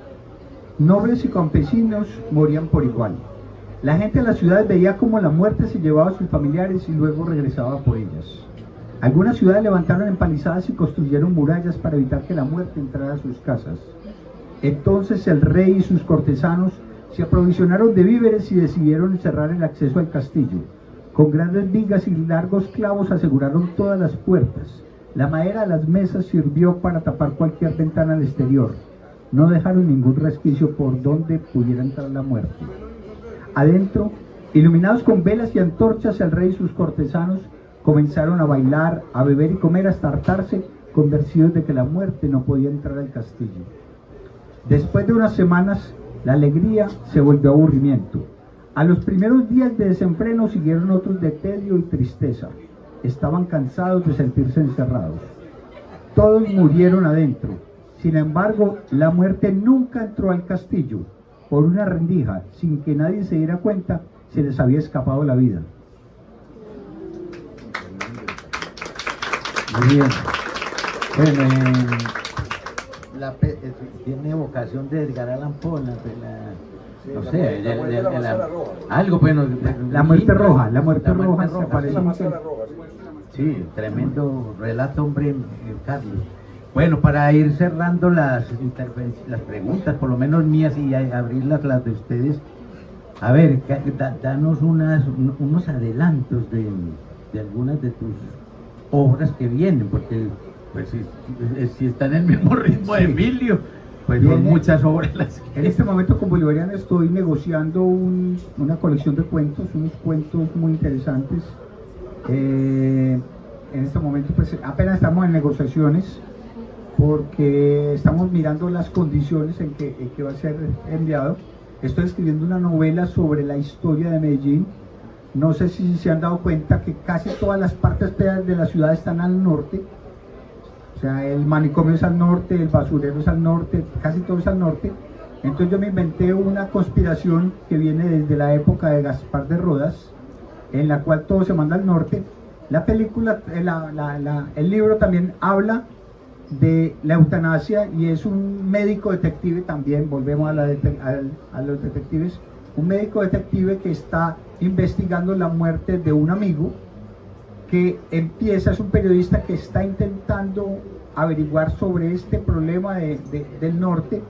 Nobles y campesinos morían por igual. La gente en las ciudades veía cómo la muerte se llevaba a sus familiares y luego regresaba por ellas. Algunas ciudades levantaron empalizadas y construyeron murallas para evitar que la muerte entrara a sus casas. Entonces el rey y sus cortesanos se aprovisionaron de víveres y decidieron cerrar el acceso al castillo. Con grandes vigas y largos clavos aseguraron todas las puertas. La madera de las mesas sirvió para tapar cualquier ventana al exterior. No dejaron ningún resquicio por donde pudiera entrar la muerte. Adentro, iluminados con velas y antorchas, el rey y sus cortesanos comenzaron a bailar, a beber y comer hasta hartarse, convencidos de que la muerte no podía entrar al castillo. Después de unas semanas, la alegría se volvió aburrimiento. A los primeros días de desenfreno siguieron otros de tedio y tristeza. Estaban cansados de sentirse encerrados. Todos murieron adentro. Sin embargo, la muerte nunca entró al castillo. Por una rendija, sin que nadie se diera cuenta, se les había escapado la vida. Muy bien. Bueno, tiene vocación de Edgar Allan Poe, no sé, algo bueno. La muerte roja, la muerte roja se aparece. La máscara roja, sí. Sí, tremendo relato, hombre, Carlos. Bueno, para ir cerrando las preguntas, por lo menos mías, y abrir las de ustedes, a ver, danos unos adelantos de algunas de tus obras que vienen, porque pues si están en el mismo ritmo de Emilio, pues son muchas obras las que... En este momento con Bolivariana estoy negociando una colección de cuentos, unos cuentos muy interesantes. En este momento pues apenas estamos en negociaciones, porque estamos mirando las condiciones en que va a ser enviado. Estoy escribiendo una novela sobre la historia de Medellín. No sé si se han dado cuenta que casi todas las partes feas de la ciudad están al norte. O sea, el manicomio es al norte, el basurero es al norte, casi todo es al norte. Entonces yo me inventé una conspiración que viene desde la época de Gaspar de Rodas, en la cual todo se manda al norte. La película, el libro también habla de la eutanasia y es un médico detective también, volvemos a los detectives, un médico detective que está investigando la muerte de un amigo que es un periodista que está intentando averiguar sobre este problema del norte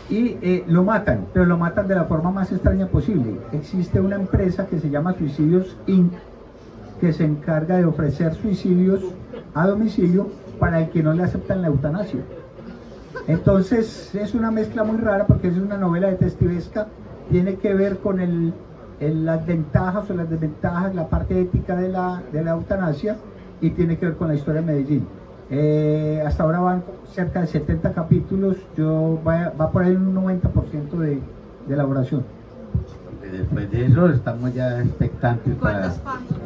y lo matan, pero lo matan de la forma más extraña posible. Existe una empresa que se llama Suicidios Inc., que se encarga de ofrecer suicidios a domicilio para el que no le aceptan la eutanasia. Entonces es una mezcla muy rara porque es una novela detectivesca, tiene que ver con las ventajas o las desventajas, la parte ética de la eutanasia, y tiene que ver con la historia de Medellín. Hasta ahora van cerca de 70 capítulos, va por ahí un 90% de elaboración. Después de eso estamos ya expectantes para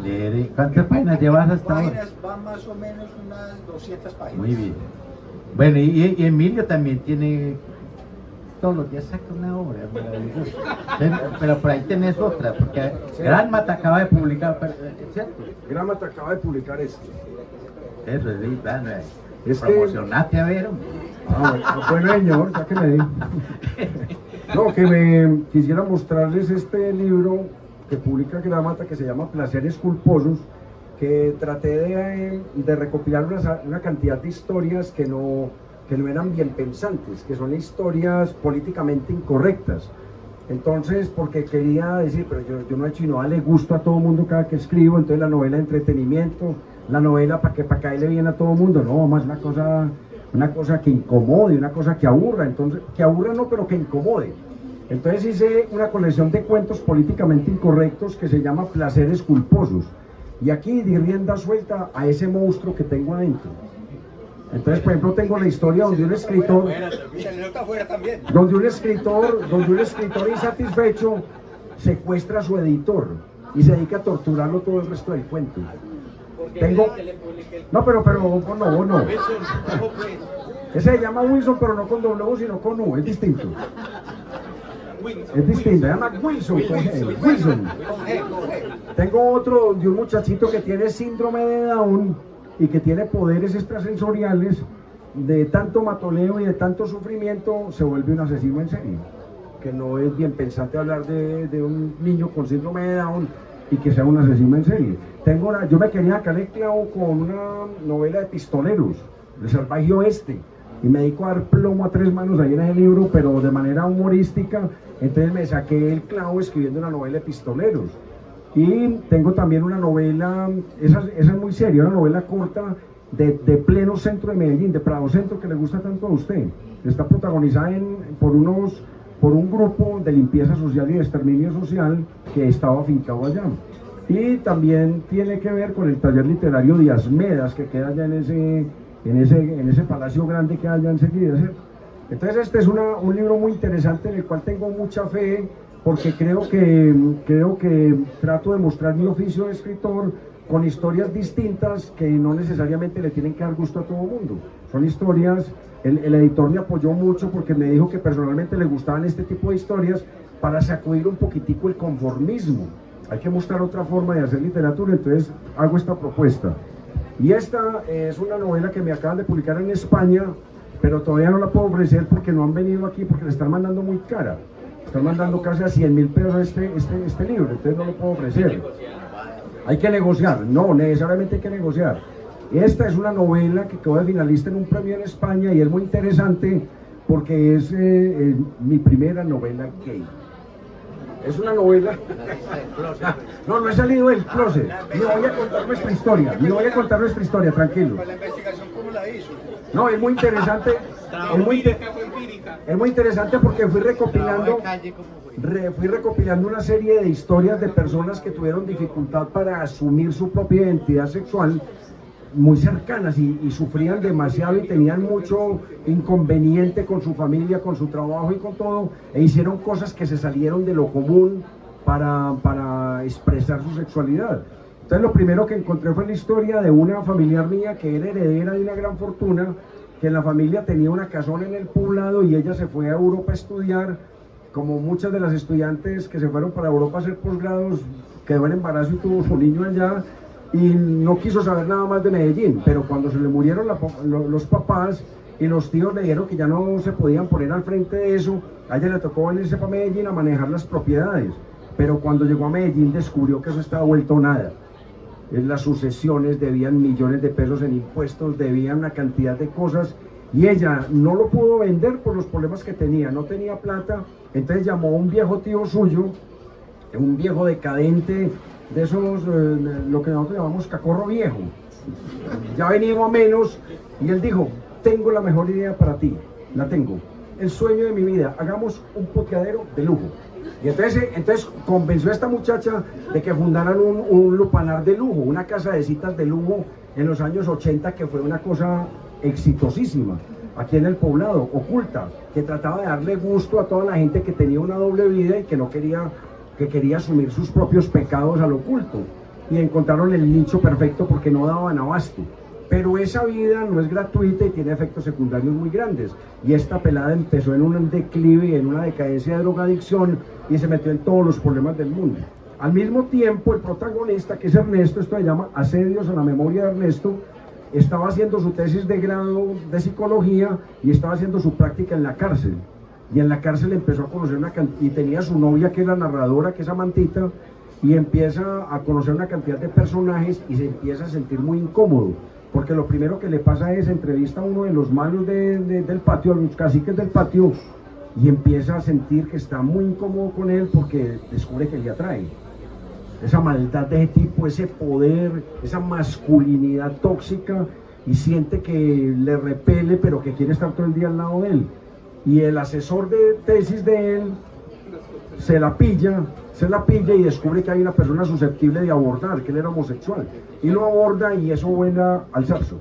leer. ¿Cuántas páginas llevas hasta ahora? Van más o menos unas 200 páginas. Muy bien. Bueno, y Emilio también tiene, todos los días saca una obra maravillosa. Pero por ahí tenés otra, porque sí. Granma te acaba de publicar, ¿cierto? Granma te acaba de publicar este. Eso es, bueno, es promocionate, a ver. Bueno, señor, ya que me di. No, que me quisiera mostrarles este libro que publica Gramata, que se llama Placeres Culposos, que traté de recopilar una cantidad de historias que no eran bien pensantes, que son historias políticamente incorrectas. Entonces, porque quería decir, pero yo no he hecho y no dale gusto a todo mundo cada que escribo, entonces la novela de entretenimiento, la novela para que caerle bien a todo mundo, no, más una cosa que incomode, una cosa que aburra, entonces, que aburra no, pero que incomode. Entonces hice una colección de cuentos políticamente incorrectos que se llama Placeres Culposos, y aquí di rienda suelta a ese monstruo que tengo adentro. Entonces, por ejemplo, tengo la historia donde un escritor insatisfecho secuestra a su editor y se dedica a torturarlo todo el resto del cuento. No, pero no. Ese se llama Wilson, pero no con doble U, sino con U, es distinto. Es distinta, se llama Wilson. Wilson. Tengo otro de un muchachito que tiene síndrome de Down y que tiene poderes extrasensoriales. De tanto matoleo y de tanto sufrimiento se vuelve un asesino en serie. Que no es bien pensante hablar de un niño con síndrome de Down y que sea un asesino en serie. Yo me quería sacar el clavo con una novela de pistoleros, de Salvaje Oeste, y me dedico a dar plomo a 3 manos ahí en el libro, pero de manera humorística. Entonces me saqué el clavo escribiendo una novela de pistoleros. Y tengo también una novela, esa es muy seria, una novela corta de pleno centro de Medellín, de Prado Centro, que le gusta tanto a usted. Está protagonizada por un grupo de limpieza social y de exterminio social que estaba afincado allá. Y también tiene que ver con el taller literario de Asmedas, que queda allá en ese palacio grande que hay allá enseguida, ¿cierto? Entonces este es un libro muy interesante en el cual tengo mucha fe, porque creo que trato de mostrar mi oficio de escritor con historias distintas que no necesariamente le tienen que dar gusto a todo el mundo. Son historias, el editor me apoyó mucho porque me dijo que personalmente le gustaban este tipo de historias para sacudir un poquitico el conformismo. Hay que mostrar otra forma de hacer literatura, entonces hago esta propuesta. Y esta es una novela que me acaban de publicar en España, pero todavía no la puedo ofrecer porque no han venido aquí, porque le están mandando muy cara. Están mandando casi a 100.000 pesos este libro, entonces no lo puedo ofrecer. Hay que negociar, no, necesariamente hay que negociar. Esta es una novela que quedó de finalista en un premio en España y es muy interesante porque es mi primera novela gay. Es una novela... No he salido del closet. Le voy a contar nuestra historia, tranquilo. ¿La investigación cómo la hizo? No, es muy interesante. Es muy interesante porque fui recopilando una serie de historias de personas que tuvieron dificultad para asumir su propia identidad sexual, muy cercanas y sufrían demasiado y tenían mucho inconveniente con su familia, con su trabajo y con todo, e hicieron cosas que se salieron de lo común para expresar su sexualidad. Entonces lo primero que encontré fue la historia de una familiar mía que era heredera de una gran fortuna, que en la familia tenía una casona en el poblado y ella se fue a Europa a estudiar. Como muchas de las estudiantes que se fueron para Europa a hacer posgrados, quedó en embarazo y tuvo su niño allá y no quiso saber nada más de Medellín, pero cuando se le murieron los papás y los tíos le dijeron que ya no se podían poner al frente de eso, a ella le tocó venirse para Medellín a manejar las propiedades, pero cuando llegó a Medellín descubrió que eso estaba vuelto nada. Las sucesiones debían millones de pesos en impuestos, debían una cantidad de cosas y ella no lo pudo vender por los problemas que tenía, no tenía plata. Entonces llamó a un viejo tío suyo, un viejo decadente, de esos, lo que nosotros llamamos cacorro viejo, ya venido a menos, y él dijo: tengo la mejor idea para ti, la tengo, el sueño de mi vida, hagamos un poteadero de lujo. Y entonces convenció a esta muchacha de que fundaran un lupanar de lujo, una casa de citas de lujo en los años 80, que fue una cosa exitosísima aquí en el poblado, oculta, que trataba de darle gusto a toda la gente que tenía una doble vida y que quería asumir sus propios pecados al oculto, y encontraron el nicho perfecto porque no daban abasto. Pero esa vida no es gratuita y tiene efectos secundarios muy grandes, y esta pelada empezó en un declive y en una decadencia de drogadicción y se metió en todos los problemas del mundo. Al mismo tiempo, el protagonista, que es Ernesto, esto se llama Asedios a la memoria de Ernesto, estaba haciendo su tesis de grado de psicología y estaba haciendo su práctica en la cárcel. Y en la cárcel empezó a conocer y tenía su novia, que es la narradora, que es Amantita, y empieza a conocer una cantidad de personajes y se empieza a sentir muy incómodo, porque lo primero que le pasa es entrevista a uno de los malos del patio, a los caciques del patio, y empieza a sentir que está muy incómodo con él porque descubre que le atrae. Esa maldad de ese tipo, ese poder, esa masculinidad tóxica, y siente que le repele, pero que quiere estar todo el día al lado de él. Y el asesor de tesis de él se la pilla y descubre que hay una persona susceptible de abordar, que él era homosexual, y lo aborda y eso vuela al sexo.